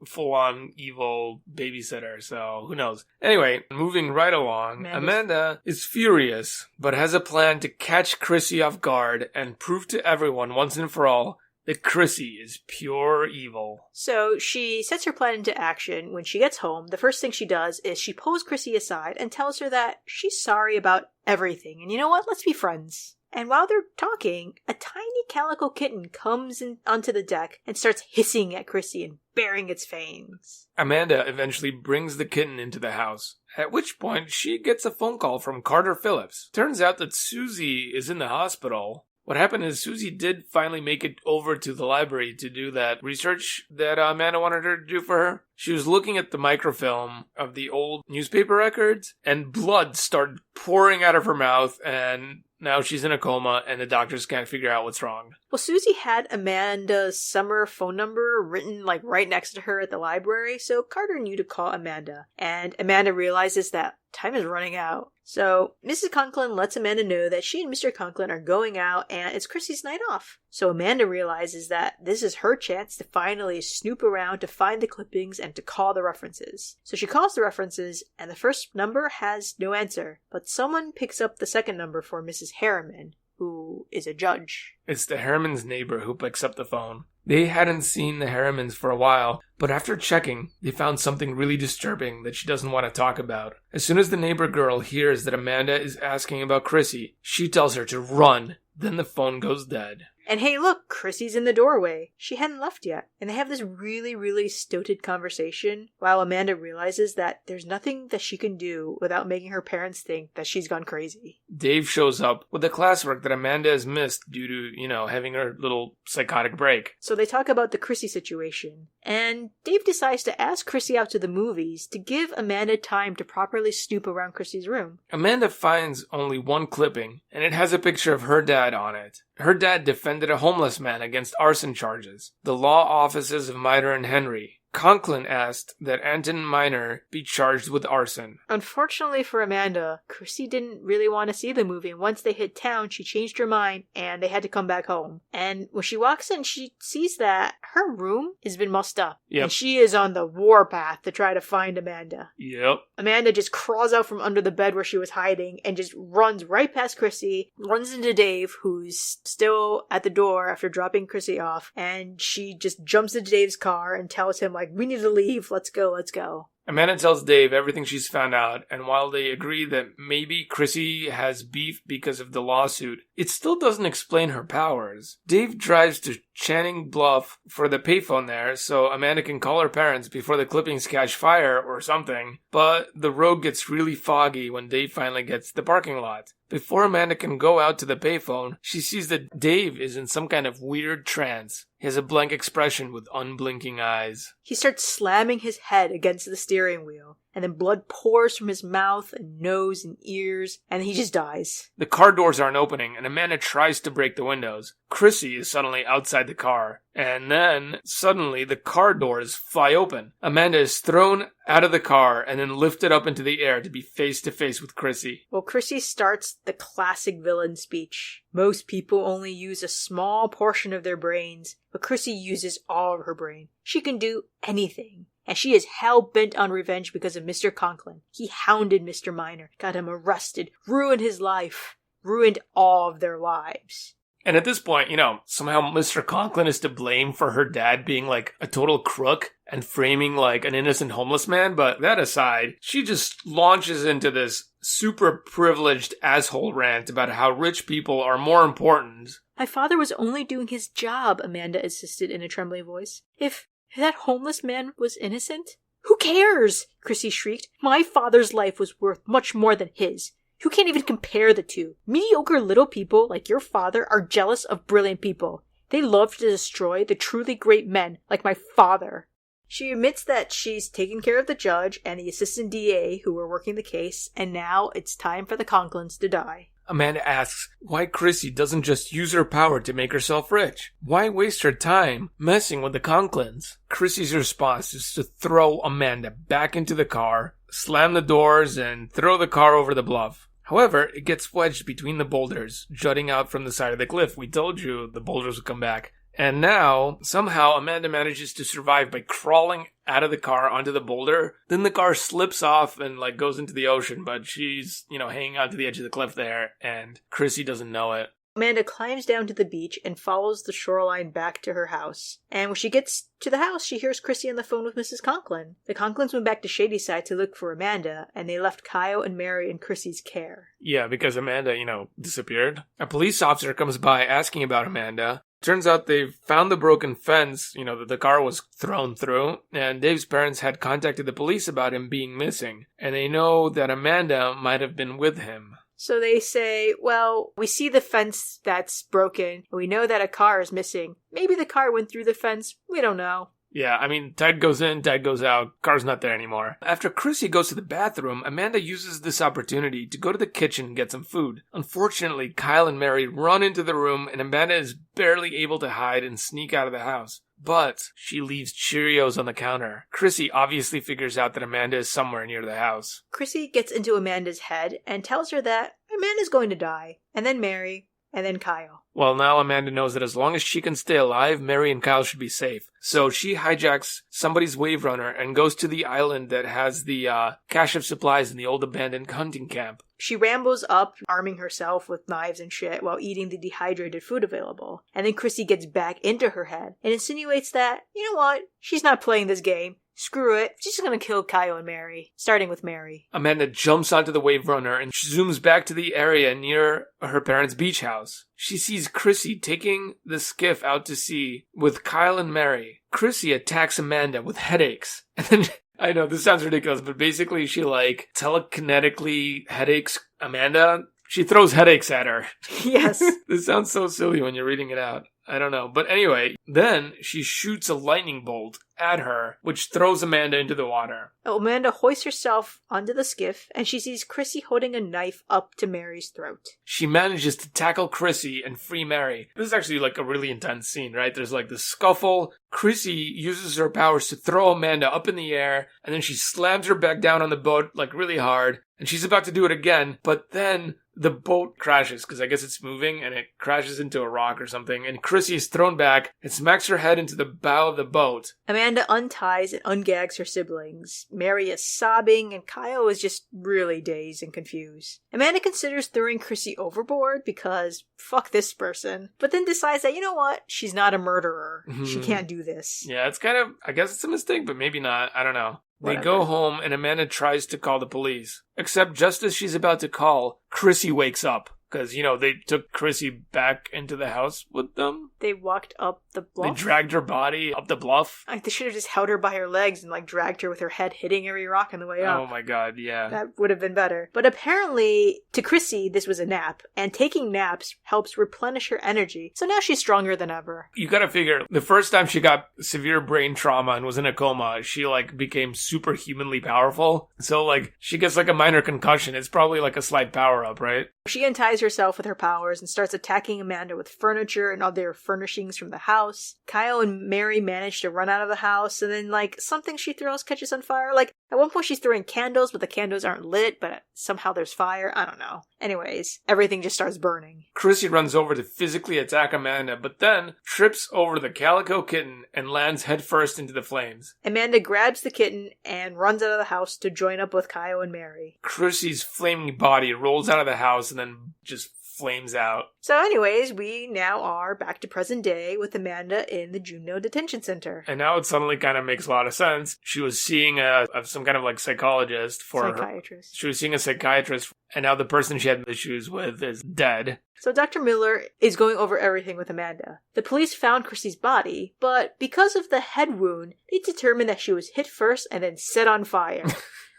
full-on evil babysitter, so who knows. Anyway, moving right along, Amanda is furious, but has a plan to catch Chrissy off guard and prove to everyone once and for all that Chrissy is pure evil. So she sets her plan into action. When she gets home, the first thing she does is she pulls Chrissy aside and tells her that she's sorry about everything. And you know what? Let's be friends. And while they're talking, a tiny calico kitten comes onto the deck and starts hissing at Chrissy and baring its fangs. Amanda eventually brings the kitten into the house, at which point she gets a phone call from Carter Phillips. Turns out that Susie is in the hospital. What happened is Susie did finally make it over to the library to do that research that Amanda wanted her to do for her. She was looking at the microfilm of the old newspaper records, and blood started pouring out of her mouth, and Now she's in a coma and the doctors can't figure out what's wrong. Well, Susie had Amanda's summer phone number written right next to her at the library, so Carter knew to call Amanda. And Amanda realizes that time is running out. So Mrs. Conklin lets Amanda know that she and Mr. Conklin are going out and it's Chrissy's night off. So Amanda realizes that this is her chance to finally snoop around to find the clippings and to call the references. So she calls the references and the first number has no answer, but someone picks up the second number for Mrs. Harriman, who is a judge. It's the Harriman's neighbor who picks up the phone. They hadn't seen the Harrimans for a while, but after checking, they found something really disturbing that she doesn't want to talk about. As soon as the neighbor girl hears that Amanda is asking about Chrissy, she tells her to run. Then the phone goes dead. And hey, look, Chrissy's in the doorway. She hadn't left yet. And they have this really, really stoated conversation while Amanda realizes that there's nothing that she can do without making her parents think that she's gone crazy. Dave shows up with the classwork that Amanda has missed due to, having her little psychotic break. So they talk about the Chrissy situation. And Dave decides to ask Chrissy out to the movies to give Amanda time to properly snoop around Chrissy's room. Amanda finds only one clipping, and it has a picture of her dad on it. Her dad defended a homeless man against arson charges. The law offices of Minor and Henry. Conklin asked that Anton Minor be charged with arson. Unfortunately for Amanda, Chrissy didn't really want to see the movie, and once they hit town, she changed her mind, and they had to come back home. And when she walks in, she sees that her room has been mussed up. Yep. And she is on the warpath to try to find Amanda. Yep. Amanda just crawls out from under the bed where she was hiding and just runs right past Chrissy, runs into Dave, who's still at the door after dropping Chrissy off, and she just jumps into Dave's car and tells him, we need to leave, let's go. Amanda tells Dave everything she's found out, and while they agree that maybe Chrissy has beef because of the lawsuit, it still doesn't explain her powers. Dave drives to Channing Bluff for the payphone there so Amanda can call her parents before the clippings catch fire or something, but the road gets really foggy when Dave finally gets to the parking lot. Before Amanda can go out to the payphone, she sees that Dave is in some kind of weird trance. He has a blank expression with unblinking eyes. He starts slamming his head against the steering wheel, and then blood pours from his mouth and nose and ears, and he just dies. The car doors aren't opening, and Amanda tries to break the windows. Chrissy is suddenly outside the car, and then suddenly the car doors fly open. Amanda is thrown out of the car and then lifted up into the air to be face to face with Chrissy. Well, Chrissy starts the classic villain speech. Most people only use a small portion of their brains, but Chrissy uses all of her brain. She can do anything. And she is hell-bent on revenge because of Mr. Conklin. He hounded Mr. Minor, got him arrested, ruined his life, ruined all of their lives. And at this point, somehow Mr. Conklin is to blame for her dad being a total crook and framing an innocent homeless man. But that aside, she just launches into this super privileged asshole rant about how rich people are more important. My father was only doing his job, Amanda insisted in a trembling voice. If that homeless man was innocent? Who cares? Chrissy shrieked. My father's life was worth much more than his. You can't even compare the two. Mediocre little people like your father are jealous of brilliant people. They love to destroy the truly great men like my father. She admits that she's taken care of the judge and the assistant DA who were working the case, and now it's time for the Conklins to die. Amanda asks why Chrissy doesn't just use her power to make herself rich. Why waste her time messing with the Conklins? Chrissy's response is to throw Amanda back into the car, slam the doors, and throw the car over the bluff. However, it gets wedged between the boulders, jutting out from the side of the cliff. We told you the boulders would come back. And now, somehow, Amanda manages to survive by crawling out of the car onto the boulder. Then the car slips off and, goes into the ocean, but she's, hanging out to the edge of the cliff there, and Chrissy doesn't know it. Amanda climbs down to the beach and follows the shoreline back to her house. And when she gets to the house, she hears Chrissy on the phone with Mrs. Conklin. The Conklins went back to Shadyside to look for Amanda, and they left Kyle and Mary in Chrissy's care. Yeah, because Amanda, disappeared. A police officer comes by asking about Amanda. Turns out they've found the broken fence, that the car was thrown through, and Dave's parents had contacted the police about him being missing, and they know that Amanda might have been with him. So they say, well, we see the fence that's broken, and we know that a car is missing. Maybe the car went through the fence, we don't know. Yeah, I mean, Ted goes in, Ted goes out, car's not there anymore. After Chrissy goes to the bathroom, Amanda uses this opportunity to go to the kitchen and get some food. Unfortunately, Kyle and Mary run into the room, and Amanda is barely able to hide and sneak out of the house. But she leaves Cheerios on the counter. Chrissy obviously figures out that Amanda is somewhere near the house. Chrissy gets into Amanda's head and tells her that Amanda's going to die, and then Mary, and then Kyle. Well, now Amanda knows that as long as she can stay alive, Mary and Kyle should be safe. So she hijacks somebody's wave runner and goes to the island that has the cache of supplies in the old abandoned hunting camp. She rambles up, arming herself with knives and shit while eating the dehydrated food available. And then Chrissy gets back into her head and insinuates that, you know what, she's not playing this game. Screw it. She's just gonna kill Kyle and Mary. Starting with Mary. Amanda jumps onto the wave runner and zooms back to the area near her parents' beach house. She sees Chrissy taking the skiff out to sea with Kyle and Mary. Chrissy attacks Amanda with headaches. And then, I know this sounds ridiculous, but basically she telekinetically headaches Amanda. She throws headaches at her. Yes. This sounds so silly when you're reading it out. I don't know. But anyway, then she shoots a lightning bolt at her, which throws Amanda into the water. Amanda hoists herself onto the skiff, and she sees Chrissy holding a knife up to Mary's throat. She manages to tackle Chrissy and free Mary. This is actually like a really intense scene, right? There's like this scuffle. Chrissy uses her powers to throw Amanda up in the air, and then she slams her back down on the boat like really hard, and she's about to do it again, but then the boat crashes, because I guess it's moving, and it crashes into a rock or something, and Chrissy is thrown back and smacks her head into the bow of the boat. Amanda unties and ungags her siblings. Mary is sobbing, and Kyle is just really dazed and confused. Amanda considers throwing Chrissy overboard because fuck this person, but then decides that, you know what, she's not a murderer. She can't do this. Yeah, it's kind of, I guess it's a mistake, but maybe not. I don't know. They Whatever. go home, and Amanda tries to call the police. Except just as she's about to call, Chrissy wakes up. Because, you know, they took Chrissy back into the house with them. They walked up the bluff. They dragged her body up the bluff. They should have just held her by her legs and, dragged her with her head hitting every rock on the way up. Oh my god, yeah. That would have been better. But apparently, to Chrissy, this was a nap. And taking naps helps replenish her energy. So now she's stronger than ever. You gotta figure, the first time she got severe brain trauma and was in a coma, she, became superhumanly powerful. So, she gets, a minor concussion. It's probably, a slight power-up, right? She unties herself with her powers and starts attacking Amanda with furniture and other furnishings from the house. Kyle and Mary manage to run out of the house, and then, something she throws catches on fire. At one point she's throwing candles, but the candles aren't lit, but somehow there's fire. I don't know. Anyways, everything just starts burning. Chrissy runs over to physically attack Amanda, but then trips over the calico kitten and lands headfirst into the flames. Amanda grabs the kitten and runs out of the house to join up with Kyle and Mary. Chrissy's flaming body rolls out of the house and then just flames out. So anyways, we now are back to present day with Amanda in the Juneau Detention Center. And now it suddenly kind of makes a lot of sense. She was seeing some kind of psychologist for psychiatrist. She was seeing a psychiatrist, and now the person she had issues with is dead. So Dr. Miller is going over everything with Amanda. The police found Chrissy's body, but because of the head wound, they determined that she was hit first and then set on fire.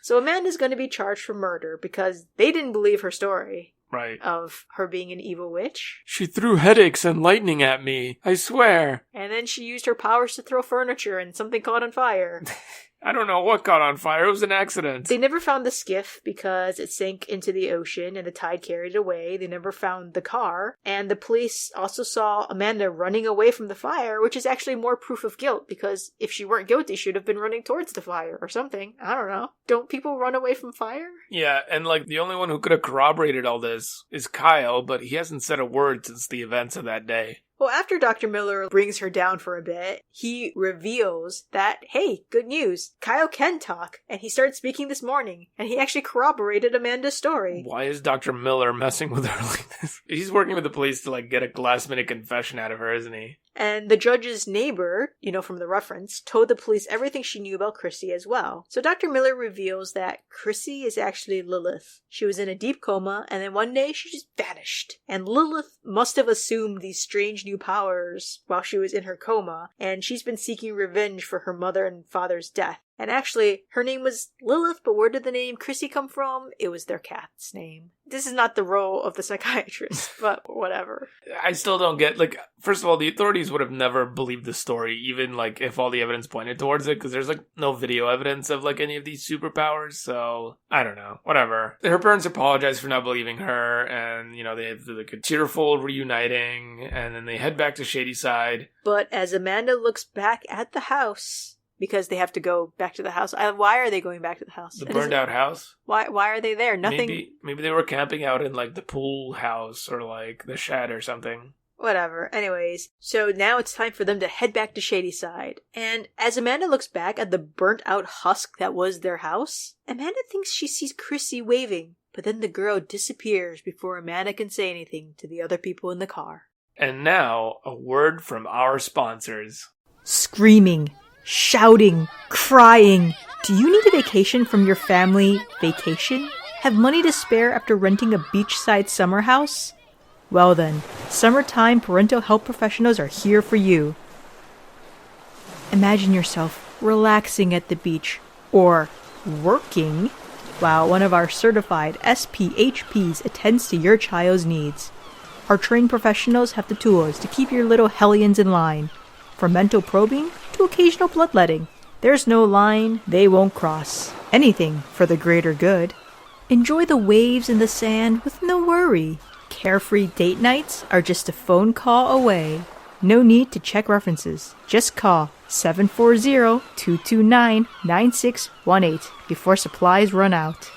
So Amanda's going to be charged for murder because they didn't believe her story. Right. Of her being an evil witch. She threw headaches and lightning at me, I swear. And then she used her powers to throw furniture and something caught on fire. I don't know what caught on fire. It was an accident. They never found the skiff because it sank into the ocean and the tide carried it away. They never found the car. And the police also saw Amanda running away from the fire, which is actually more proof of guilt because if she weren't guilty, she would have been running towards the fire or something. I don't know. Don't people run away from fire? Yeah, and the only one who could have corroborated all this is Kyle, but he hasn't said a word since the events of that day. Well, after Dr. Miller brings her down for a bit, he reveals that, hey, good news, Kyle can talk, and he started speaking this morning, and he actually corroborated Amanda's story. Why is Dr. Miller messing with her like this? He's working with the police to, get a last-minute confession out of her, isn't he? And the judge's neighbor, from the reference, told the police everything she knew about Chrissy as well. So Dr. Miller reveals that Chrissy is actually Lilith. She was in a deep coma, and then one day she just vanished. And Lilith must have assumed these strange new powers while she was in her coma, and she's been seeking revenge for her mother and father's death. And actually, her name was Lilith, but where did the name Chrissy come from? It was their cat's name. This is not the role of the psychiatrist, but whatever. I still don't get, like, first of all, the authorities would have never believed the story, even, like, if all the evidence pointed towards it, because there's, like, no video evidence of, like, any of these superpowers, so, I don't know, whatever. Her parents apologize for not believing her, and, you know, they have, like, a tearful reuniting, and then they head back to Shadyside. But as Amanda looks back at the house, because they have to go back to the house. Why are they going back to the house? The burned out house? Why are they there? Nothing. Maybe they were camping out in, like, the pool house or, like, the shed or something. Whatever. Anyways, so now it's time for them to head back to Shadyside. And as Amanda looks back at the burnt out husk that was their house, Amanda thinks she sees Chrissy waving. But then the girl disappears before Amanda can say anything to the other people in the car. And now, a word from our sponsors. Screaming, shouting, crying. Do you need a vacation from your family vacation? Have money to spare after renting a beachside summer house? Well then, summertime parental health professionals are here for you. Imagine yourself relaxing at the beach, or working, while one of our certified SPHPs attends to your child's needs. Our trained professionals have the tools to keep your little hellions in line. From mental probing to occasional bloodletting, there's no line they won't cross. Anything for the greater good. Enjoy the waves and the sand with no worry. Carefree date nights are just a phone call away. No need to check references. Just call 740-229-9618 before supplies run out.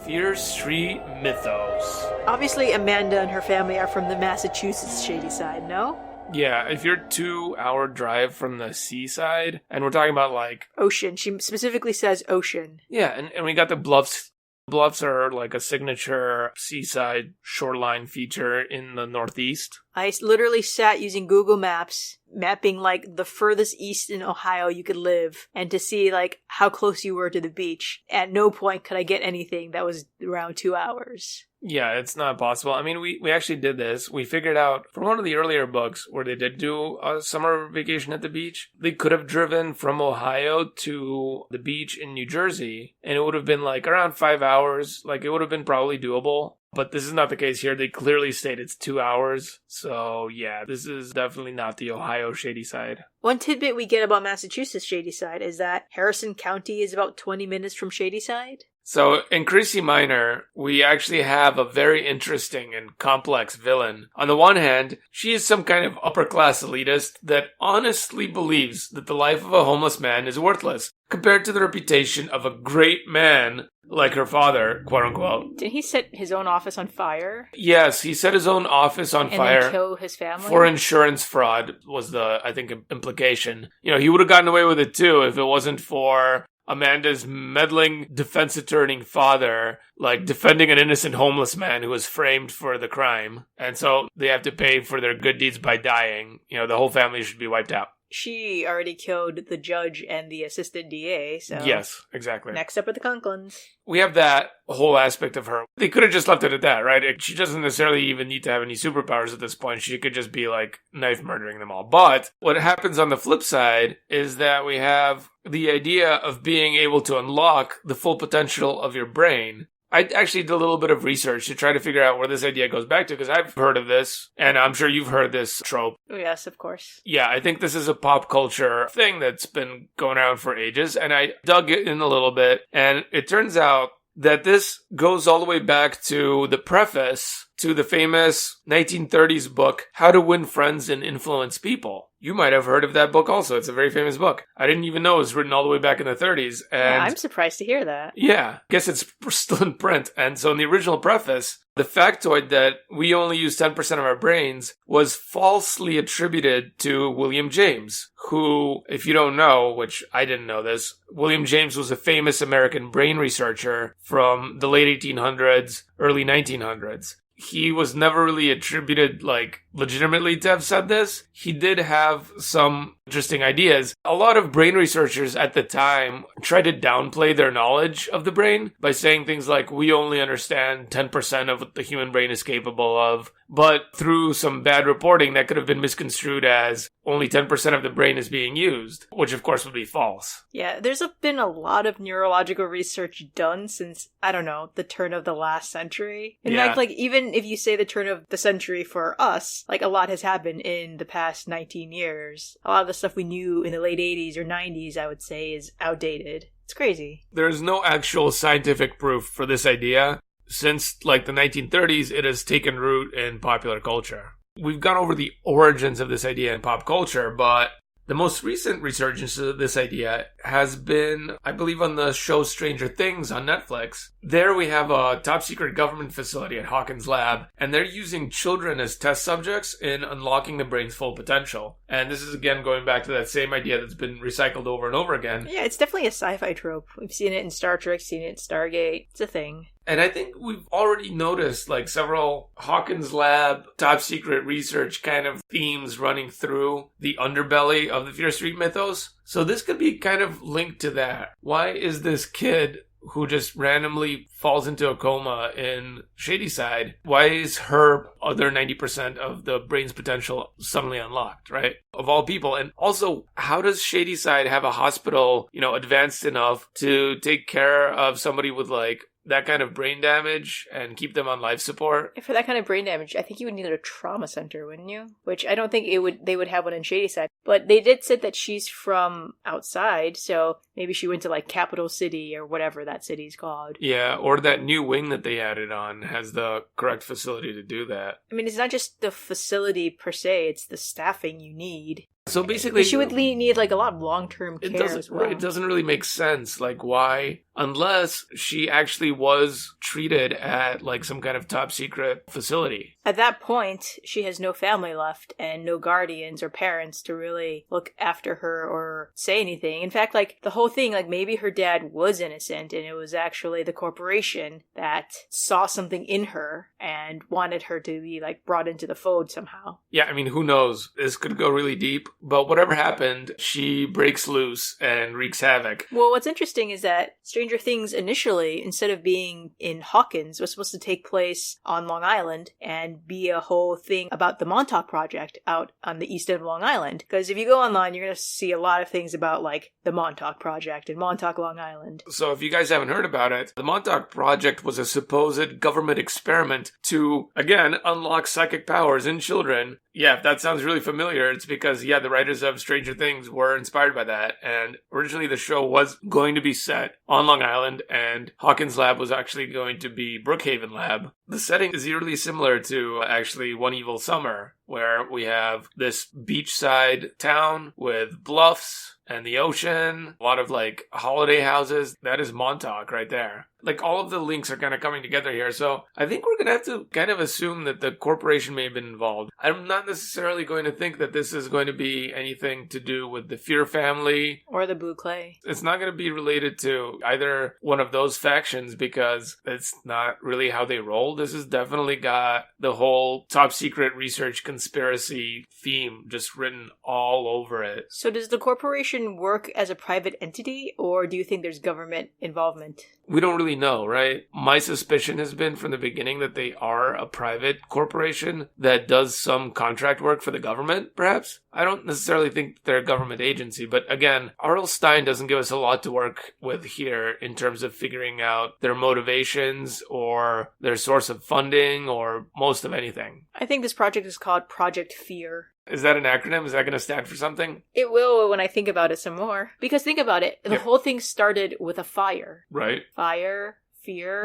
Fear Street Mythos. Obviously, Amanda and her family are from the Massachusetts Shadyside, no? Yeah, if you're 2-hour drive from the seaside, and we're talking about, like... Ocean. She specifically says ocean. Yeah, and we got the bluffs. Bluffs are like a signature seaside shoreline feature in the Northeast. I literally sat using Google Maps, mapping like the furthest east in Ohio you could live, and to see like how close you were to the beach. At no point could I get anything that was around 2 hours. Yeah, it's not possible. I mean, we actually did this. We figured out from one of the earlier books where they did do a summer vacation at the beach, they could have driven from Ohio to the beach in New Jersey, and it would have been like around 5 hours. Like, it would have been probably doable. But this is not the case here. They clearly state it's 2 hours. So, yeah, this is definitely not the Ohio Shadyside. One tidbit we get about Massachusetts Shadyside is that Harrison County is about 20 minutes from Shadyside. So, in Krissi Minor, we actually have a very interesting and complex villain. On the one hand, she is some kind of upper-class elitist that honestly believes that the life of a homeless man is worthless, compared to the reputation of a great man like her father, quote-unquote. Did he set his own office on fire? Yes, he set his own office on fire. And then kill his family? For insurance fraud was the, I think, implication. You know, he would have gotten away with it too if it wasn't for Amanda's meddling defense attorney father, like, defending an innocent homeless man who was framed for the crime. And so they have to pay for their good deeds by dying. You know, the whole family should be wiped out. She already killed the judge and the assistant DA, so... Yes, exactly. Next up are the Conklins. We have that whole aspect of her. They could have just left it at that, right? She doesn't necessarily even need to have any superpowers at this point. She could just be, like, knife murdering them all. But what happens on the flip side is that we have the idea of being able to unlock the full potential of your brain. I actually did a little bit of research to try to figure out where this idea goes back to, because I've heard of this, and I'm sure you've heard this trope. Yes, of course. Yeah, I think this is a pop culture thing that's been going around for ages, and I dug in a little bit, and it turns out that this goes all the way back to the preface to the famous 1930s book, How to Win Friends and Influence People. You might have heard of that book also. It's a very famous book. I didn't even know it was written all the way back in the 30s. And yeah, I'm surprised to hear that. Yeah, I guess it's still in print. And so in the original preface, the factoid that we only use 10% of our brains was falsely attributed to William James, who, if you don't know, which I didn't know this, William James was a famous American brain researcher from the late 1800s, early 1900s. He was never really attributed, like, legitimately to have said this. He did have some interesting ideas. A lot of brain researchers at the time tried to downplay their knowledge of the brain by saying things like, we only understand 10% of what the human brain is capable of. But through some bad reporting, that could have been misconstrued as only 10% of the brain is being used, which of course would be false. Yeah, there's been a lot of neurological research done since, I don't know, the turn of the last century. In fact, like, even if you say the turn of the century for us, like, a lot has happened in the past 19 years. A lot of the stuff we knew in the late 80s or 90s, I would say, is outdated. It's crazy. There's no actual scientific proof for this idea. Since, like, the 1930s, it has taken root in popular culture. We've gone over the origins of this idea in pop culture, but the most recent resurgence of this idea has been, I believe, on the show Stranger Things on Netflix. There we have a top-secret government facility at Hawkins Lab, and they're using children as test subjects in unlocking the brain's full potential. And this is, again, going back to that same idea that's been recycled over and over again. Yeah, it's definitely a sci-fi trope. We've seen it in Star Trek, seen it in Stargate. It's a thing. And I think we've already noticed like several Hawkins Lab top secret research kind of themes running through the underbelly of the Fear Street mythos. So this could be kind of linked to that. Why is this kid who just randomly falls into a coma in Shadyside, why is her other 90% of the brain's potential suddenly unlocked, right? Of all people. And also, how does Shadyside have a hospital, advanced enough to take care of somebody with like that kind of brain damage and keep them on life support? For that kind of brain damage, I think you would need a trauma center, wouldn't you? Which I don't think they would have one in Shadyside. But they did say that she's from outside, so maybe she went to like Capital City or whatever that city's called. Yeah, or that new wing that they added on has the correct facility to do that. I mean, it's not just the facility per se, it's the staffing you need. So basically, she would need like a lot of long-term care as well. It doesn't really make sense. Like, why? Unless she actually was treated at like some kind of top secret facility. At that point, she has no family left and no guardians or parents to really look after her or say anything. In fact, like the whole thing, like maybe her dad was innocent and it was actually the corporation that saw something in her and wanted her to be like brought into the fold somehow. Yeah, I mean, who knows? This could go really deep. But whatever happened, she breaks loose and wreaks havoc. Well, what's interesting is that Stranger Things initially, instead of being in Hawkins, was supposed to take place on Long Island and be a whole thing about the Montauk Project out on the east end of Long Island. Because if you go online, you're going to see a lot of things about like the Montauk Project and Montauk, Long Island. So if you guys haven't heard about it, the Montauk Project was a supposed government experiment to, again, unlock psychic powers in children. Yeah, if that sounds really familiar, it's because, the writers of Stranger Things were inspired by that. And originally the show was going to be set on Long Island, and Hawkins Lab was actually going to be Brookhaven Lab. The setting is eerily similar to, actually, One Evil Summer, where we have this beachside town with bluffs and the ocean, a lot of like holiday houses. That is Montauk right there. Like all of the links are kind of coming together here. So I think we're going to have to kind of assume that the corporation may have been involved. I'm not necessarily going to think that this is going to be anything to do with the Fear family. Or the Blue Clay. It's not going to be related to either one of those factions because it's not really how they roll. This has definitely got the whole top secret research conspiracy theme just written all over it. So does the corporation work as a private entity, or do you think there's government involvement? We don't really know, right? My suspicion has been from the beginning that they are a private corporation that does some contract work for the government, perhaps. I don't necessarily think they're a government agency, but again, RL Stine doesn't give us a lot to work with here in terms of figuring out their motivations or their source of funding or most of anything. I think this project is called Project Fear. Is that an acronym? Is that going to stand for something? It will when I think about it some more. Because think about it, the whole thing started with a fire. Right. Fire, fear.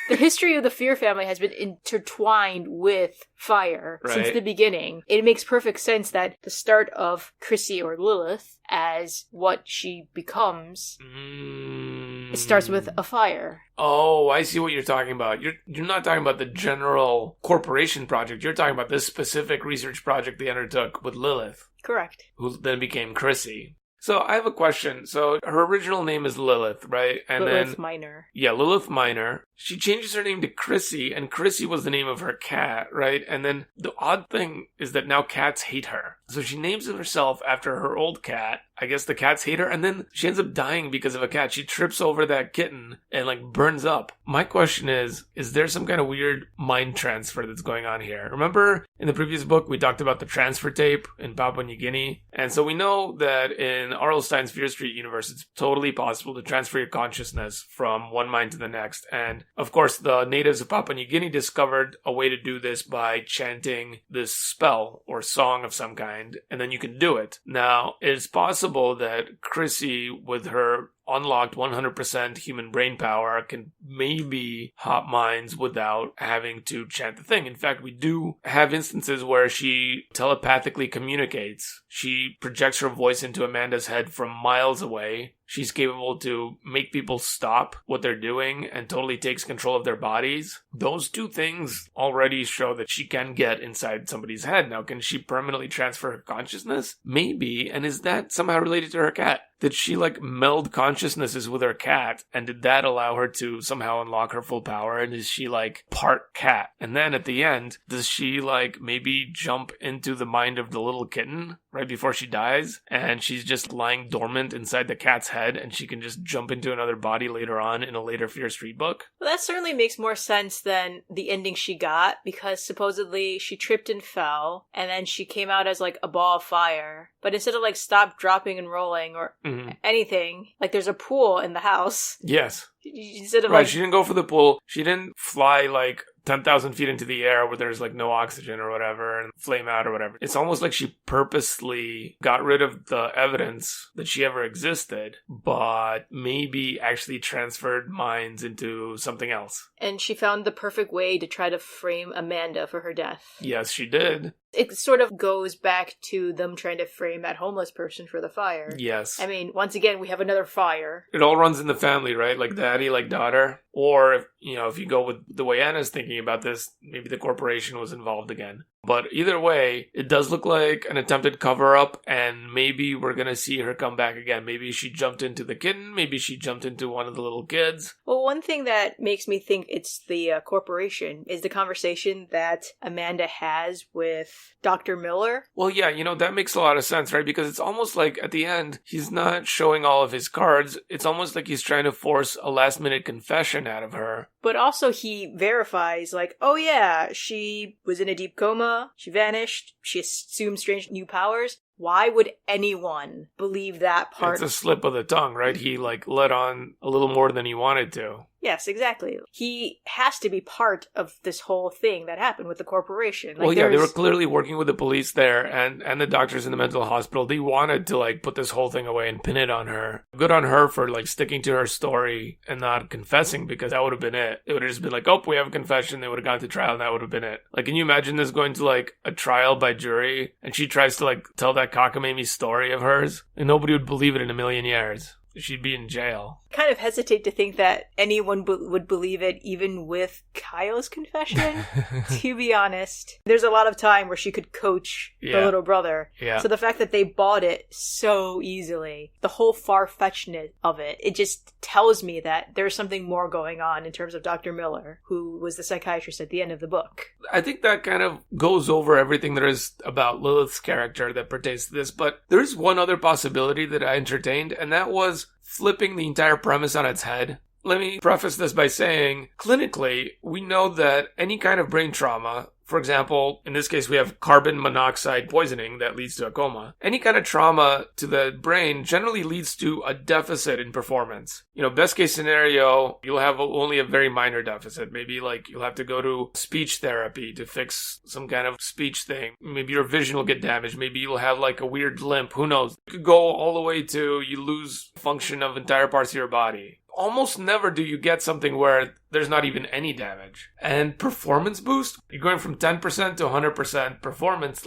The history of the Fear family has been intertwined with fire since the beginning. It makes perfect sense that the start of Chrissy or Lilith as what she becomes, it starts with a fire. Oh, I see what you're talking about. You're not talking about the general corporation project. You're talking about this specific research project they undertook with Lilith. Correct. Who then became Chrissy. So I have a question. So her original name is Lilith, right? And Lilith Minor. Yeah, Lilith Minor. she changes her name to Chrissy, and Chrissy was the name of her cat, right? And then the odd thing is that now cats hate her. So she names herself after her old cat. I guess the cats hate her, and then she ends up dying because of a cat. She trips over that kitten and like burns up. My question is there some kind of weird mind transfer that's going on here? Remember in the previous book we talked about the transfer tape in Papua New Guinea? And so we know that in RL Stine's Fear Street universe, it's totally possible to transfer your consciousness from one mind to the next. And of course, the natives of Papua New Guinea discovered a way to do this by chanting this spell or song of some kind, and then you can do it. Now, it's possible that Chrissy, with her unlocked 100% human brain power, can maybe hop minds without having to chant the thing. In fact, we do have instances where she telepathically communicates. She projects her voice into Amanda's head from miles away. She's capable to make people stop what they're doing and totally takes control of their bodies. Those two things already show that she can get inside somebody's head. Now, can she permanently transfer her consciousness? Maybe. And is that somehow related to her cat? Did she like meld consciousnesses with her cat, and did that allow her to somehow unlock her full power? And is she like part cat? And then at the end, does she like maybe jump into the mind of the little kitten right before she dies? And she's just lying dormant inside the cat's head, and she can just jump into another body later on in a later Fear Street book? Well, that certainly makes more sense than the ending she got, because supposedly she tripped and fell, and then she came out as like a ball of fire. But instead of like stop, dropping, and rolling or anything, like there's a pool in the house. Yes. Instead of right, like, she didn't go for the pool. She didn't fly like 10,000 feet into the air where there's like no oxygen or whatever and flame out or whatever. It's almost like she purposely got rid of the evidence that she ever existed, but maybe actually transferred minds into something else. And she found the perfect way to try to frame Amanda for her death. Yes, she did. It sort of goes back to them trying to frame that homeless person for the fire. Yes. I mean, once again, we have another fire. It all runs in the family, right? Like daddy, like daughter. Or, if you go with the way Anna's thinking about this, maybe the corporation was involved again. But either way, it does look like an attempted cover-up, and maybe we're going to see her come back again. Maybe she jumped into the kitten. Maybe she jumped into one of the little kids. Well, one thing that makes me think it's the corporation is the conversation that Amanda has with Dr. Miller. Well, yeah, that makes a lot of sense, right? Because it's almost like at the end, he's not showing all of his cards. It's almost like he's trying to force a last-minute confession out of her. But also he verifies, like, oh yeah, she was in a deep coma, she vanished, she assumed strange new powers. Why would anyone believe that part? It's a slip of the tongue, right? He let on a little more than he wanted to. Yes, exactly. He has to be part of this whole thing that happened with the corporation. Well, yeah, they were clearly working with the police there and the doctors in the mental hospital. They wanted to put this whole thing away and pin it on her. Good on her for sticking to her story and not confessing, because that would have been it. It would have just been oh, we have a confession. They would have gone to trial and that would have been it. Can you imagine this going to a trial by jury and she tries to tell that cockamamie story of hers and nobody would believe it in a million years? She'd be in jail. Kind of hesitate to think that anyone would believe it, even with Kyle's confession, to be honest. There's a lot of time where she could coach her little brother. Yeah. So the fact that they bought it so easily, the whole far-fetchedness of it, it just tells me that there's something more going on in terms of Dr. Miller, who was the psychiatrist at the end of the book. I think that kind of goes over everything there is about Lilith's character that pertains to this, but there's one other possibility that I entertained, and that was flipping the entire premise on its head. Let me preface this by saying, clinically, we know that any kind of brain trauma, for example, in this case we have carbon monoxide poisoning that leads to a coma. Any kind of trauma to the brain generally leads to a deficit in performance. Best case scenario, you'll have only a very minor deficit. Maybe you'll have to go to speech therapy to fix some kind of speech thing. Maybe your vision will get damaged. Maybe you'll have a weird limp. Who knows? It could go all the way to you lose function of entire parts of your body. Almost never do you get something where there's not even any damage. And performance boost, you're going from 10% to 100% performance.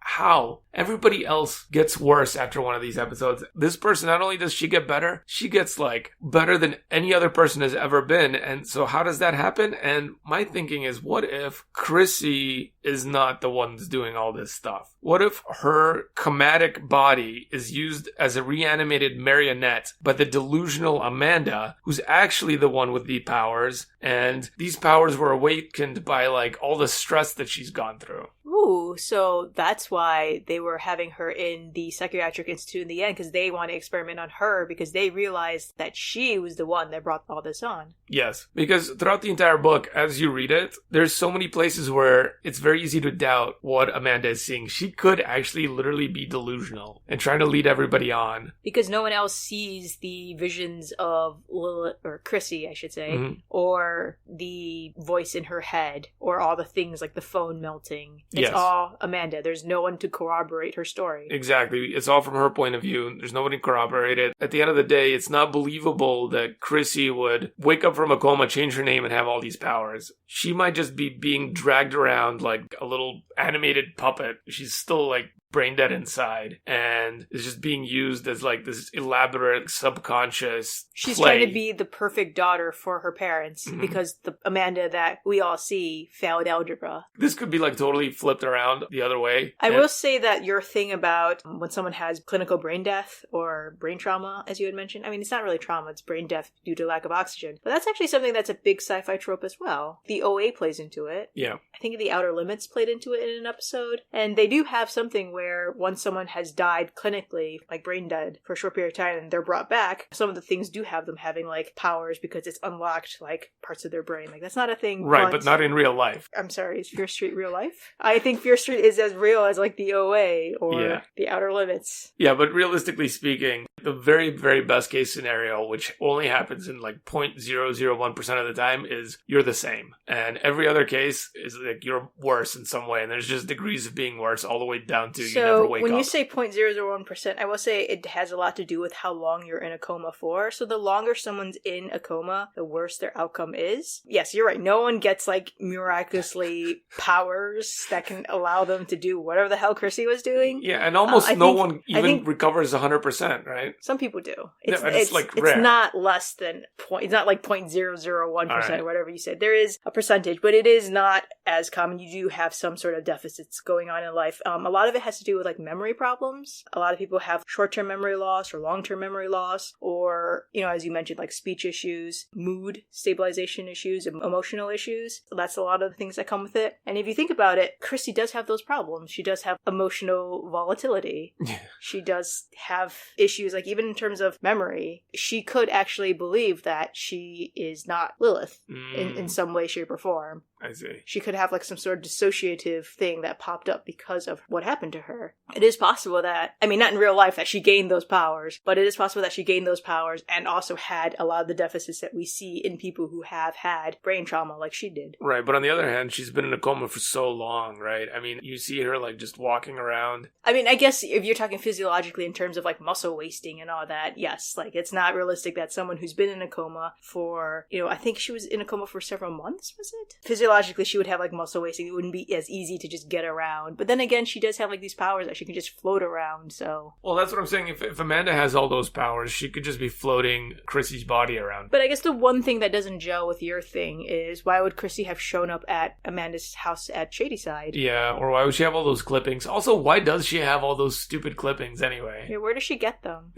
how? Everybody else gets worse after one of these episodes. This person, not only does she get better, she gets like better than any other person has ever been. And so how does that happen? And my thinking is, what if Chrissy is not the one that's doing all this stuff? What if her chromatic body is used as a reanimated marionette by the delusional Amanda, who's actually the one with the powers, and these powers were awakened by like all the stress that she's gone through? Ooh, so that's why they were having her in the psychiatric institute in the end, because they want to experiment on her because they realized that she was the one that brought all this on. Yes, because throughout the entire book, as you read it, there's so many places where it's very easy to doubt what Amanda is seeing. She could actually literally be delusional and trying to lead everybody on. Because no one else sees the visions of Lilith, or Chrissy, I should say, or the voice in her head, or all the things like the phone melting. It's all Amanda. There's no one to corroborate her story. Exactly. It's all from her point of view. There's nobody to corroborate it. At the end of the day, it's not believable that Chrissy would wake up from a coma, change her name, and have all these powers. She might just be being dragged around like a little animated puppet. She's still like brain dead inside and is just being used as like this elaborate subconscious She's play. trying to be the perfect daughter for her parents because the Amanda that we all see failed algebra. This could be like totally flipped around the other way. I will say that your thing about when someone has clinical brain death or brain trauma, as you had mentioned, I mean, it's not really trauma, it's brain death due to lack of oxygen. But that's actually something that's a big sci-fi trope as well. The OA plays into it. Yeah. I think The Outer Limits played into it in an episode. And they do have something where once someone has died clinically, like brain dead, for a short period of time and they're brought back, some of the things do have them having like powers because it's unlocked like parts of their brain. Like that's not a thing. Right, but not in real life. I'm sorry, is Fear Street real life? I think Fear Street is as real as like the OA or The Outer Limits. Yeah, but realistically speaking, the very, very best case scenario, which only happens in like 0.001% of the time, is you're the same. And every other case is like you're worse in some way. And there's just degrees of being worse all the way down to you never wake up. When you say 0.001%, I will say it has a lot to do with how long you're in a coma for. So the longer someone's in a coma, the worse their outcome is. Yes, you're right. No one gets like miraculously powers that can allow them to do whatever the hell Chrissy was doing. Yeah, and almost no one even recovers 100%, right? Some people do. It's like rare. It's not less than it's not like 0.001% right. or whatever you said. There is a percentage, but it is not as common. You do have some sort of deficits going on in life. A lot of it has to do with like memory problems. A lot of people have short-term memory loss or long-term memory loss, or, you know, as you mentioned, like speech issues, mood stabilization issues, emotional issues. So that's a lot of the things that come with it. And if you think about it, Chrissy does have those problems. She does have emotional volatility. She does have issues, like even in terms of memory, she could actually believe that she is not Lilith in some way, shape, or form. I see. She could have like some sort of dissociative thing that popped up because of what happened to her. It is possible that, I mean, not in real life that she gained those powers, but it is possible that she gained those powers and also had a lot of the deficits that we see in people who have had brain trauma like she did. Right, but on the other hand, she's been in a coma for so long, right? I mean, you see her like just walking around. I mean, I guess if you're talking physiologically in terms of like muscle wasting and all that, yes, like it's not realistic that someone who's been in a coma for, you know, I think she was in a coma for several months, was it? Physiologically, she would have like muscle wasting. It wouldn't be as easy to just get around. But then again, she does have like these powers that she can just float around, so. Well, that's what I'm saying. If Amanda has all those powers, she could just be floating Chrissy's body around. But I guess the one thing that doesn't gel with your thing is why would Chrissy have shown up at Amanda's house at Shadyside? Yeah, or why would she have all those clippings? Also, why does she have all those stupid clippings anyway? Yeah, where does she get them?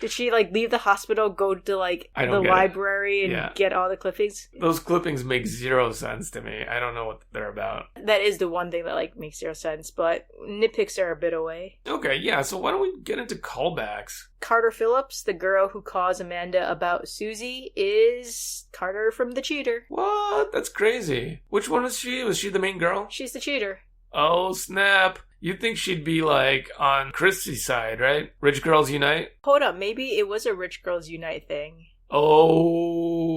Did she, like, leave the hospital, go to, like, the library and get all the clippings? Those clippings make zero sense to me. I don't know what they're about. That is the one thing that, like, makes zero sense, but nitpicks are a bit away. Okay, yeah, so why don't we get into callbacks? Carter Phillips, the girl who calls Amanda about Susie, is Carter from The Cheater. What? That's crazy. Which one is she? Was she the main girl? She's the cheater. Oh, snap. You'd think she'd be, like, on Chrissy's side, right? Rich Girls Unite? Hold up, maybe it was a Rich Girls Unite thing. Oh,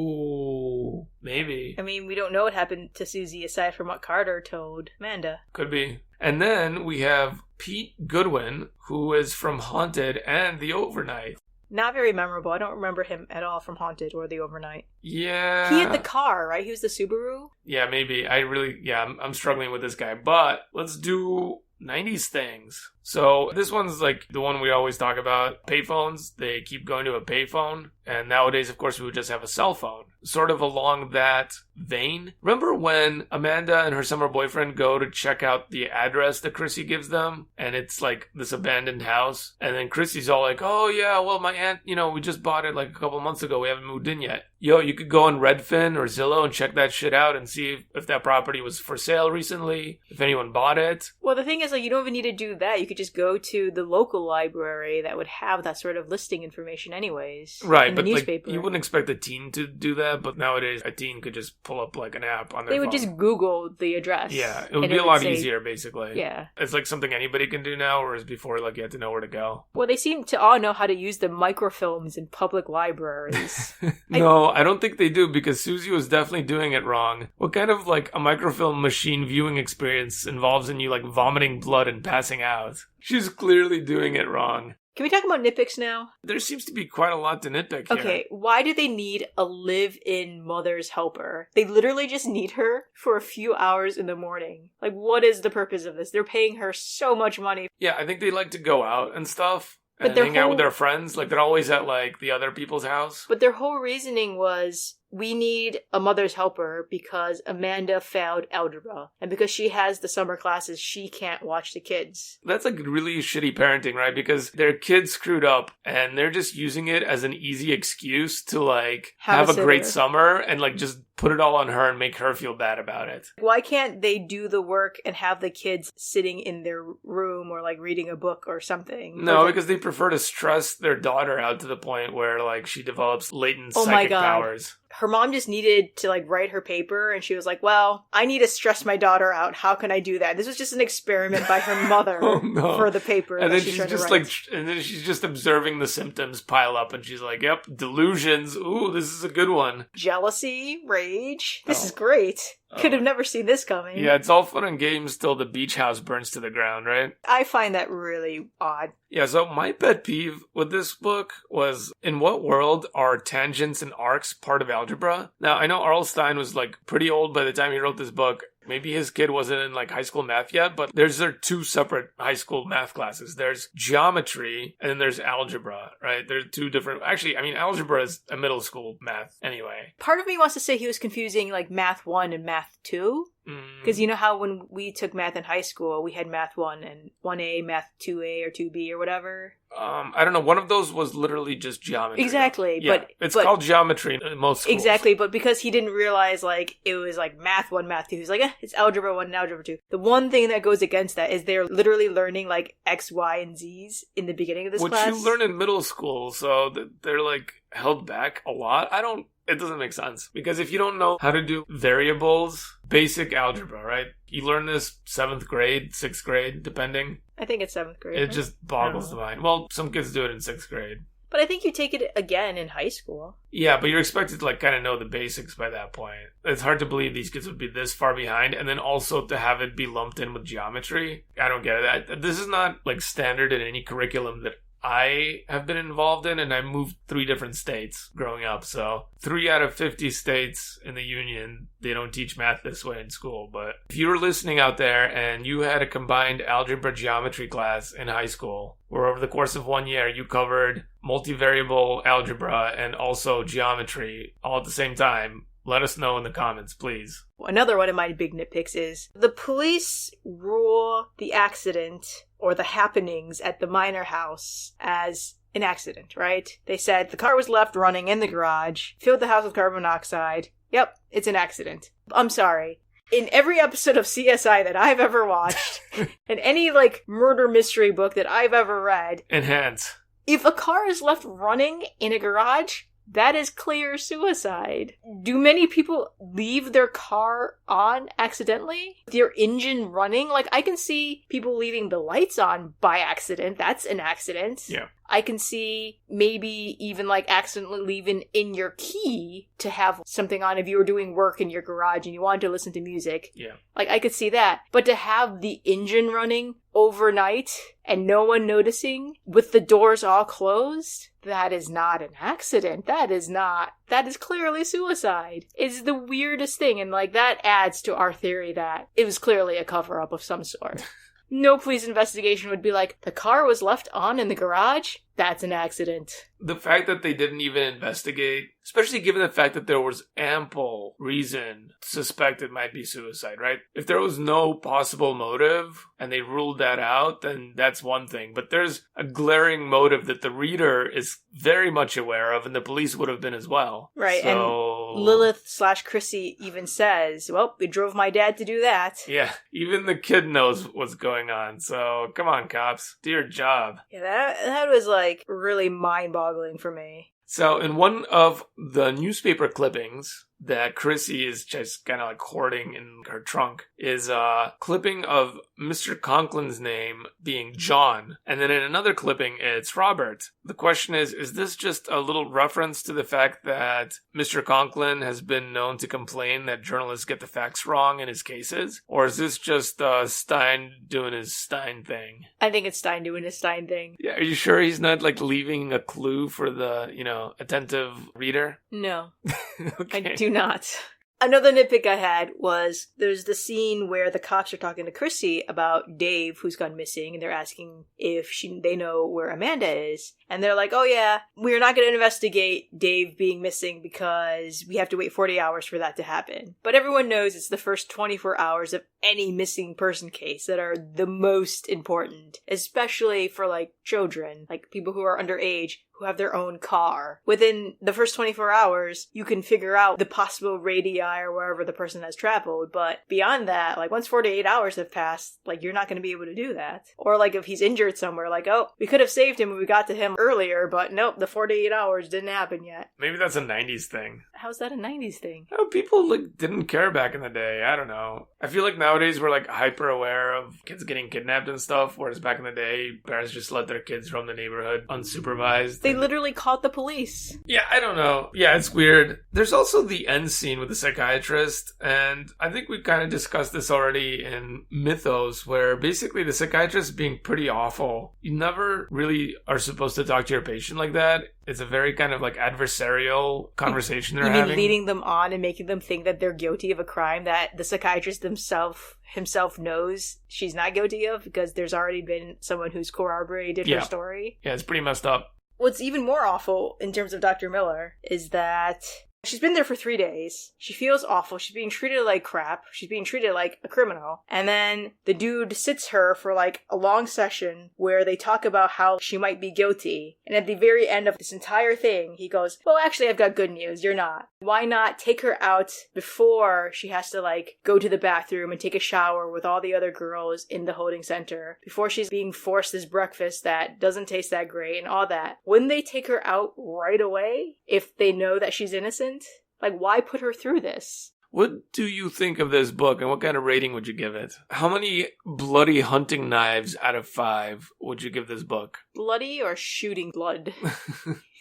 maybe. I mean, we don't know what happened to Susie aside from what Carter told Amanda. Could be. And then we have Pete Goodwin, who is from Haunted and The Overnight. Not very memorable. I don't remember him at all from Haunted or The Overnight. Yeah. He had the car, right? He was the Subaru? Yeah, maybe. I'm struggling with this guy. But let's do 90s things. So this one's like the one we always talk about. Payphones, they keep going to a payphone. And nowadays, of course, we would just have a cell phone. Sort of along that vein. Remember when Amanda and her summer boyfriend go to check out the address that Chrissy gives them? And it's like this abandoned house. And then Chrissy's all like, oh yeah, well my aunt, we just bought it like a couple months ago. We haven't moved in yet. Yo, you could go on Redfin or Zillow and check that shit out and see if that property was for sale recently, if anyone bought it. Well, the thing is, like, you don't even need to do that. You could just go to the local library that would have that sort of listing information anyways. Right, but newspaper. Like, you wouldn't expect a teen to do that, but nowadays a teen could just pull up like an app on their phone. They would just Google the address. Yeah, it would be a lot easier, basically. Yeah. It's like something anybody can do now, whereas before, like, you had to know where to go. Well, they seem to all know how to use the microfilms in public libraries. No, I don't think they do, because Susie was definitely doing it wrong. What kind of, like, a microfilm machine viewing experience involves in you, like, vomiting blood and passing out? She's clearly doing it wrong. Can we talk about nitpicks now? There seems to be quite a lot to nitpick here. Okay, why do they need a live-in mother's helper? They literally just need her for a few hours in the morning. Like, what is the purpose of this? They're paying her so much money. Yeah, I think they like to go out and stuff. And hang out with their friends. Like, they're always at, like, the other people's house. But their whole reasoning was, we need a mother's helper because Amanda failed algebra. And because she has the summer classes, she can't watch the kids. That's, like, really shitty parenting, right? Because their kids screwed up, and they're just using it as an easy excuse to, like, have a great summer and, like, just put it all on her and make her feel bad about it. Why can't they do the work and have the kids sitting in their room or, like, reading a book or something? No, because they prefer to stress their daughter out to the point where, like, she develops latent psychic powers. Her mom just needed to, like, write her paper, and she was like, well, I need to stress my daughter out. How can I do that? This was just an experiment by her mother for the paper. And then she's just, like, and then she's just observing the symptoms pile up, and she's like, yep, delusions. Ooh, this is a good one. Jealousy, rage. This is great. Could have never seen this coming. Yeah, it's all fun and games till the beach house burns to the ground, right? I find that really odd. Yeah, so my pet peeve with this book was, in what world are tangents and arcs part of algebra? Now, I know RL Stine was, like, pretty old by the time he wrote this book. Maybe his kid wasn't in, like, high school math yet, but there are two separate high school math classes. There's geometry, and then there's algebra, right? There's two different... Actually, I mean, algebra is a middle school math anyway. Part of me wants to say he was confusing, like, Math 1 and Math 2. Because you know how when we took math in high school, we had Math 1 and 1A, Math 2A or 2B or whatever? I don't know. One of those was literally just geometry. Exactly. Yeah, it's called geometry in most schools. Exactly, but because he didn't realize, like, it was, like, Math 1, Math 2, he's like, it's Algebra 1 and Algebra 2. The one thing that goes against that is they're literally learning, like, X, Y, and Z's in the beginning of this class. Which you learn in middle school, so they're, like, held back a lot. It doesn't make sense. Because if you don't know how to do variables, basic algebra, right? You learn this 7th grade, 6th grade, depending. I think it's 7th grade. It just boggles the mind. Well, some kids do it in 6th grade. But I think you take it again in high school. Yeah, but you're expected to, like, kind of know the basics by that point. It's hard to believe these kids would be this far behind, and then also to have it be lumped in with geometry. I don't get it. This is not, like, standard in any curriculum that I have been involved in, and I moved 3 different states growing up. So 3 out of 50 states in the union, they don't teach math this way in school. But if you were listening out there and you had a combined algebra geometry class in high school, where over the course of 1 year you covered multivariable algebra and also geometry all at the same time, let us know in the comments, please. Another one of my big nitpicks is the police rule the accident or the happenings at the Minor house as an accident, right? They said the car was left running in the garage, filled the house with carbon monoxide. Yep, it's an accident. I'm sorry. In every episode of CSI that I've ever watched, and any, like, murder mystery book that I've ever read, Enhance. If a car is left running in a garage, that is clear suicide. Do many people leave their car on accidentally? Their engine running? Like, I can see people leaving the lights on by accident. That's an accident. Yeah. I can see maybe even, like, accidentally leaving in your key to have something on if you were doing work in your garage and you wanted to listen to music. Yeah. Like, I could see that. But to have the engine running overnight and no one noticing with the doors all closed, that is not an accident. That is clearly suicide. It's the weirdest thing. And, like, that adds to our theory that it was clearly a cover-up of some sort. No police investigation would be like, the car was left on in the garage? That's an accident. The fact that they didn't even investigate, especially given the fact that there was ample reason to suspect it might be suicide, right? If there was no possible motive and they ruled that out, then that's one thing. But there's a glaring motive that the reader is very much aware of, and the police would have been as well. Right, so... and Lilith/Chrissy even says, well, we drove my dad to do that. Yeah, even the kid knows what's going on, so come on, cops, do your job. Yeah, that was like really mind-boggling for me. So in one of the newspaper clippings that Chrissy is just kind of like hoarding in her trunk is a clipping of Mr. Conklin's name being John. And then in another clipping, it's Robert. The question is this just a little reference to the fact that Mr. Conklin has been known to complain that journalists get the facts wrong in his cases? Or is this just Stine doing his Stine thing? I think it's Stine doing his Stine thing. Yeah, are you sure he's not like leaving a clue for the, attentive reader? No. Okay. I do not. Another nitpick I had was there's the scene where the cops are talking to Chrissy about Dave, who's gone missing, and they're asking if they know where Amanda is. And they're like, oh yeah, we're not going to investigate Dave being missing because we have to wait 40 hours for that to happen. But everyone knows it's the first 24 hours of any missing person case that are the most important, especially for like children, like people who are underage, who have their own car. Within the first 24 hours, you can figure out the possible radii or wherever the person has traveled. But beyond that, like once 48 hours have passed, like you're not going to be able to do that. Or like if he's injured somewhere, like, oh, we could have saved him when we got to him earlier, but nope, the 48 hours didn't happen yet. Maybe that's a 90s thing. How's that a 90s thing? Oh, people didn't care back in the day. I don't know. I feel like nowadays we're like hyper aware of kids getting kidnapped and stuff, whereas back in the day, parents just let their kids roam the neighborhood unsupervised. They literally called the police. Yeah, I don't know. Yeah, it's weird. There's also the end scene with the psychiatrist, and I think we kind of discussed this already in Mythos, where basically the psychiatrist is being pretty awful. You never really are supposed to talk to your patient like that. It's a very kind of like adversarial conversation they're having. You mean leading them on and making them think that they're guilty of a crime that the psychiatrist himself knows she's not guilty of because there's already been someone who's corroborated her story? Yeah, it's pretty messed up. What's even more awful in terms of Dr. Miller is that she's been there for 3 days. She feels awful. She's being treated like crap. She's being treated like a criminal. And then the dude sits her for like a long session where they talk about how she might be guilty. And at the very end of this entire thing, he goes, well, actually, I've got good news. You're not. Why not take her out before she has to like go to the bathroom and take a shower with all the other girls in the holding center, before she's being forced this breakfast that doesn't taste that great and all that? Wouldn't they take her out right away if they know that she's innocent? Like, why put her through this? What do you think of this book, and what kind of rating would you give it? How many bloody hunting knives out of 5 would you give this book? Bloody or shooting blood?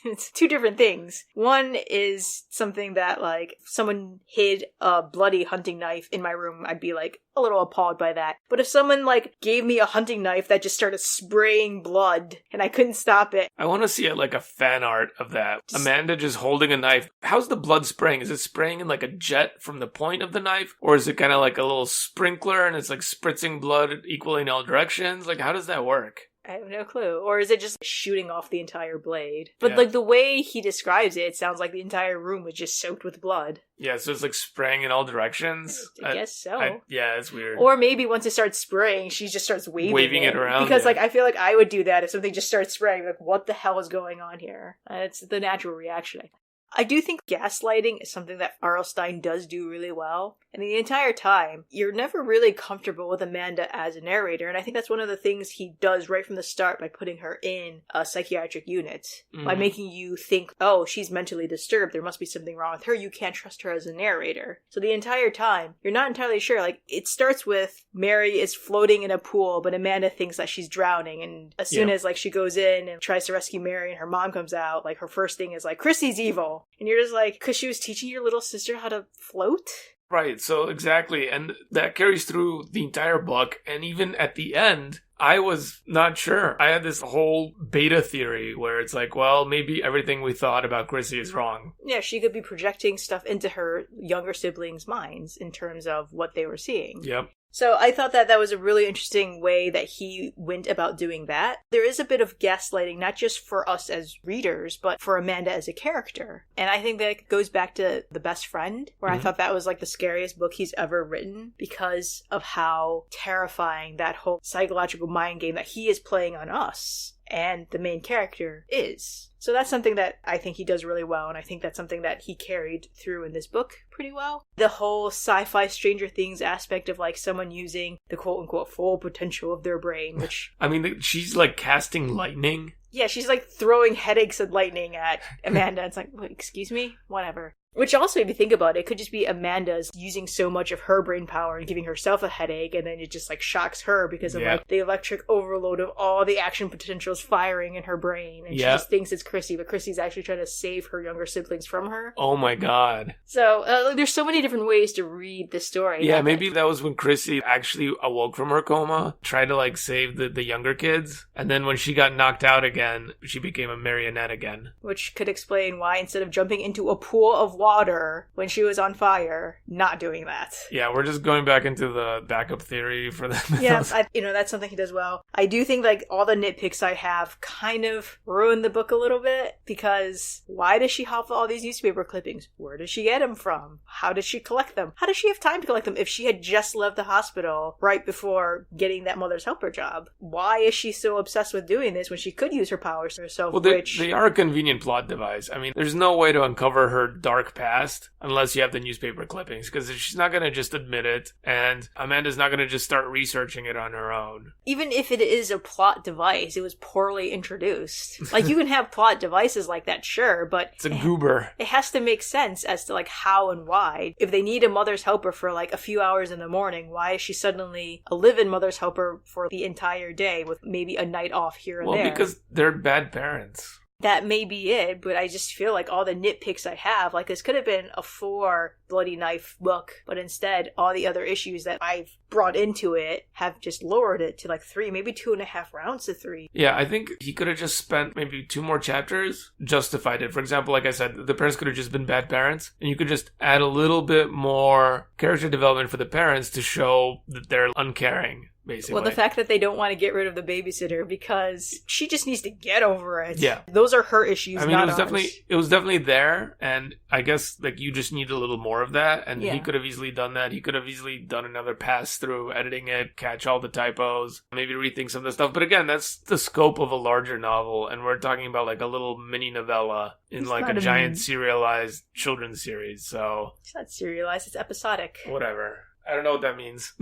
It's two different things. One is something that, like, if someone hid a bloody hunting knife in my room, I'd be, like, a little appalled by that. But if someone, like, gave me a hunting knife that just started spraying blood and I couldn't stop it. I want to see like a fan art of that. Amanda just holding a knife. How's the blood spraying? Is it spraying in like a jet from the point of the knife? Or is it kind of like a little sprinkler and it's like spritzing blood equally in all directions? Like, how does that work? I have no clue. Or is it just shooting off the entire blade? But like the way he describes it, it sounds like the entire room was just soaked with blood. Yeah, so it's like spraying in all directions. I guess so. Yeah, it's weird. Or maybe once it starts spraying, she just starts waving it around. Because like I feel like I would do that if something just starts spraying. Like, what the hell is going on here? It's the natural reaction. I do think gaslighting is something that RL Stine does do really well. And the entire time, you're never really comfortable with Amanda as a narrator. And I think that's one of the things he does right from the start by putting her in a psychiatric unit. Mm-hmm. By making you think, oh, she's mentally disturbed. There must be something wrong with her. You can't trust her as a narrator. So the entire time, you're not entirely sure. Like, it starts with Mary is floating in a pool, but Amanda thinks that she's drowning. And as soon as, like, she goes in and tries to rescue Mary and her mom comes out, like, her first thing is, like, Chrissy's evil. And you're just like, because she was teaching your little sister how to float? Right, so exactly. And that carries through the entire book. And even at the end, I was not sure. I had this whole beta theory where it's like, well, maybe everything we thought about Chrissy is wrong. Yeah, she could be projecting stuff into her younger siblings' minds in terms of what they were seeing. Yep. So I thought that that was a really interesting way that he went about doing that. There is a bit of gaslighting, not just for us as readers, but for Amanda as a character. And I think that goes back to The Best Friend, where I thought that was like the scariest book he's ever written because of how terrifying that whole psychological mind game that he is playing on us and the main character is. So that's something that I think he does really well, and I think that's something that he carried through in this book pretty well. The whole sci-fi Stranger Things aspect of like someone using the quote-unquote full potential of their brain, which... I mean, she's like casting lightning. Yeah, she's like throwing headaches and lightning at Amanda. It's like, wait, excuse me? Whatever. Which also, if you think about it, it could just be Amanda's using so much of her brain power and giving herself a headache, and then it just like shocks her because of like the electric overload of all the action potentials firing in her brain. And she just thinks it's Chrissy, but Chrissy's actually trying to save her younger siblings from her. Oh my god. So there's so many different ways to read this story. Yeah, maybe that was when Chrissy actually awoke from her coma, tried to like save the younger kids, and then when she got knocked out again, she became a marionette again. Which could explain why instead of jumping into a pool of water when she was on fire, not doing that. Yeah, we're just going back into the backup theory for the Yeah, that's something he does well. I do think like all the nitpicks I have kind of ruin the book a little bit, because why does she have all these newspaper clippings? Where does she get them from? How does she collect them? How does she have time to collect them if she had just left the hospital right before getting that mother's helper job? Why is she so obsessed with doing this when she could use her powers herself? Well, they are a convenient plot device. I mean, there's no way to uncover her dark past unless you have the newspaper clippings, because she's not going to just admit it, and Amanda's not going to just start researching it on her own. Even if it is a plot device, it was poorly introduced. Like, you can have plot devices like that, sure, but... It's a goober. It has to make sense as to, like, how and why. If they need a mother's helper for, like, a few hours in the morning, why is she suddenly a live-in mother's helper for the entire day with maybe a night off here and there? Well, because they're bad parents. That may be it, but I just feel like all the nitpicks I have, like this could have been a 4 bloody knife book, but instead all the other issues that I've brought into it have just lowered it to like 3, maybe 2.5 rounds to 3. Yeah, I think he could have just spent maybe 2 more chapters, justified it. For example, like I said, the parents could have just been bad parents, and you could just add a little bit more character development for the parents to show that they're uncaring. Basically. Well, the fact that they don't want to get rid of the babysitter because she just needs to get over it. Yeah. Those are her issues, I mean, not it was definitely there, and I guess like you just need a little more of that, and he could have easily done that. He could have easily done another pass through, editing it, catch all the typos, maybe rethink some of the stuff. But again, that's the scope of a larger novel, and we're talking about like a little mini novella in like a giant serialized children's series. So it's not serialized, it's episodic. Whatever. I don't know what that means.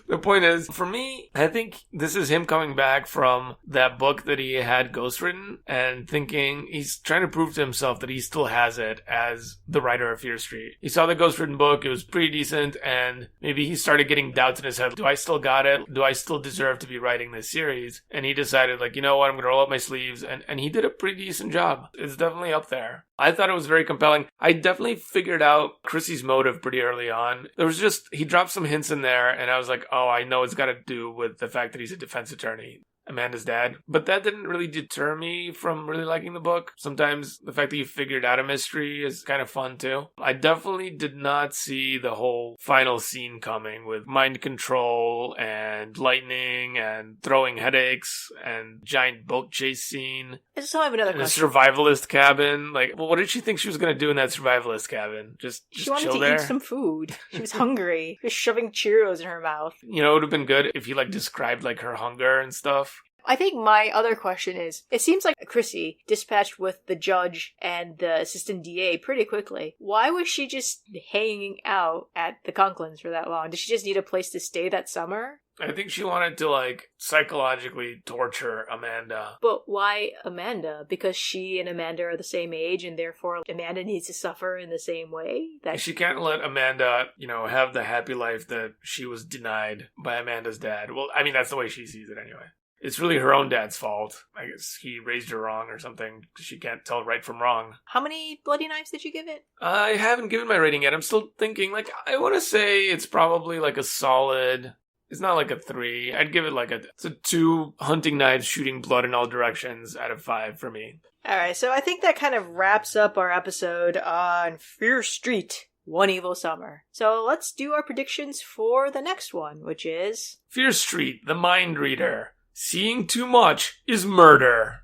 The point is, for me, I think this is him coming back from that book that he had ghostwritten and thinking he's trying to prove to himself that he still has it as the writer of Fear Street. He saw the ghostwritten book, it was pretty decent, and maybe he started getting doubts in his head. Do I still got it? Do I still deserve to be writing this series? And he decided, like, you know what, I'm going to roll up my sleeves, and he did a pretty decent job. It's definitely up there. I thought it was very compelling. I definitely figured out Chrissy's motive pretty early on. There was just, he dropped some hints in there, and I was like, oh, I know it's got to do with the fact that he's a defense attorney. Amanda's dad. But that didn't really deter me from really liking the book. Sometimes the fact that you figured out a mystery is kind of fun too. I definitely did not see the whole final scene coming with mind control and lightning and throwing headaches and giant boat chase scene. I just have another question. A survivalist cabin. Like, well, what did she think she was going to do in that survivalist cabin? Just she wanted chill to there? Eat some food. She was hungry. She was shoving Cheerios in her mouth. You know, it would have been good if you like described like her hunger and stuff. I think my other question is, it seems like Chrissy dispatched with the judge and the assistant DA pretty quickly. Why was she just hanging out at the Conklins for that long? Did she just need a place to stay that summer? I think she wanted to, like, psychologically torture Amanda. But why Amanda? Because she and Amanda are the same age, and therefore Amanda needs to suffer in the same way? She can't let Amanda, you know, have the happy life that she was denied by Amanda's dad. Well, I mean, that's the way she sees it anyway. It's really her own dad's fault. I guess he raised her wrong or something. She can't tell right from wrong. How many bloody knives did you give it? I haven't given my rating yet. I'm still thinking, like, I want to say it's probably like a solid... It's not like a 3. I'd give it like it's a 2 hunting knives shooting blood in all directions out of 5 for me. Alright, so I think that kind of wraps up our episode on Fear Street, One Evil Summer. So let's do our predictions for the next one, which is... Fear Street, The Mind Reader. Seeing too much is murder.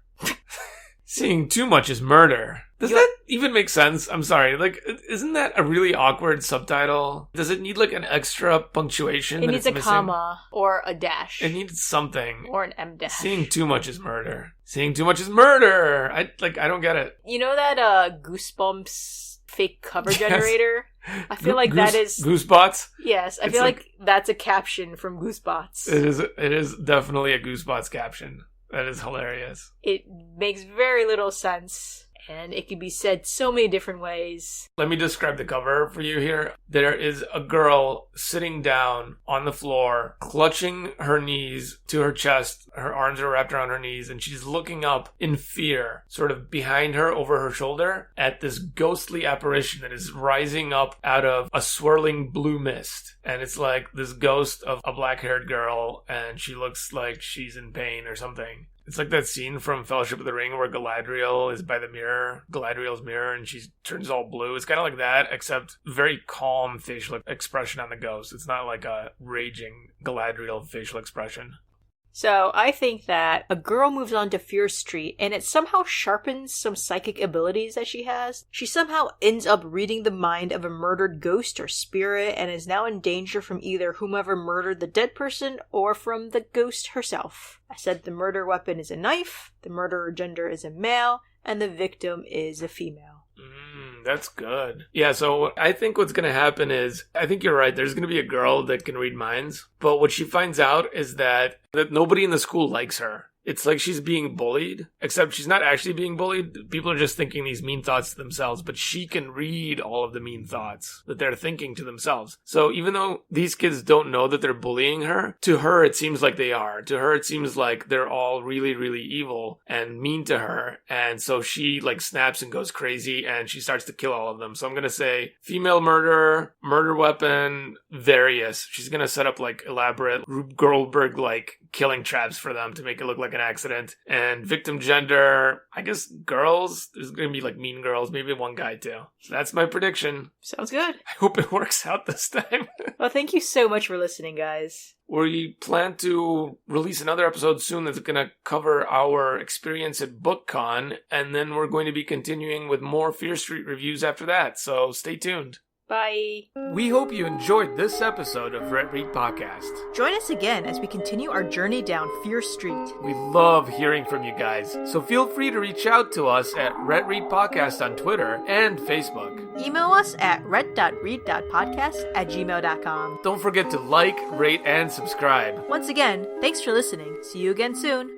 Seeing too much is murder. Does that even make sense? I'm sorry. Like, isn't that a really awkward subtitle? Does it need like an extra punctuation? It needs a comma or a dash. It needs something. Or an M dash. Seeing too much is murder. Seeing too much is murder. I don't get it. You know that Goosebumps fake cover generator? I feel like that is... Goosebots? Yes, I feel like that's a caption from Goosebots. It is definitely a Goosebots caption. That is hilarious. It makes very little sense, and it can be said so many different ways. Let me describe the cover for you here. There is a girl sitting down on the floor, clutching her knees to her chest. Her arms are wrapped around her knees, and she's looking up in fear, sort of behind her, over her shoulder, at this ghostly apparition that is rising up out of a swirling blue mist. And it's like this ghost of a black-haired girl, and she looks like she's in pain or something. It's like that scene from Fellowship of the Ring where Galadriel is by the mirror, Galadriel's mirror, and she turns all blue. It's kind of like that, except very calm facial expression on the ghost. It's not like a raging Galadriel facial expression. So I think that a girl moves on to Fear Street, and it somehow sharpens some psychic abilities that she has. She somehow ends up reading the mind of a murdered ghost or spirit, and is now in danger from either whomever murdered the dead person or from the ghost herself. I said the murder weapon is a knife, the murderer gender is a male, and the victim is a female. That's good. Yeah, so I think what's going to happen is, I think you're right, there's going to be a girl that can read minds, but what she finds out is that nobody in the school likes her. It's like she's being bullied, except she's not actually being bullied. People are just thinking these mean thoughts to themselves, but she can read all of the mean thoughts that they're thinking to themselves. So even though these kids don't know that they're bullying her, to her it seems like they are. To her it seems like they're all really, really evil and mean to her. And so she like snaps and goes crazy and she starts to kill all of them. So I'm going to say female murderer, murder weapon, various. She's going to set up like elaborate Rube Goldberg like killing traps for them to make it look like an accident. And victim gender, I guess girls. There's going to be like mean girls, maybe one guy too. So that's my prediction. Sounds good. I hope it works out this time. Well, thank you so much for listening, guys. We plan to release another episode soon that's going to cover our experience at BookCon, and then we're going to be continuing with more Fear Street reviews after that, so stay tuned. Bye. We hope you enjoyed this episode of RetRead Podcast. Join us again as we continue our journey down Fear Street. We love hearing from you guys, so feel free to reach out to us at RetRead Podcast on Twitter and Facebook. Email us at ret.read.podcast@gmail.com. Don't forget to like, rate, and subscribe. Once again, thanks for listening. See you again soon.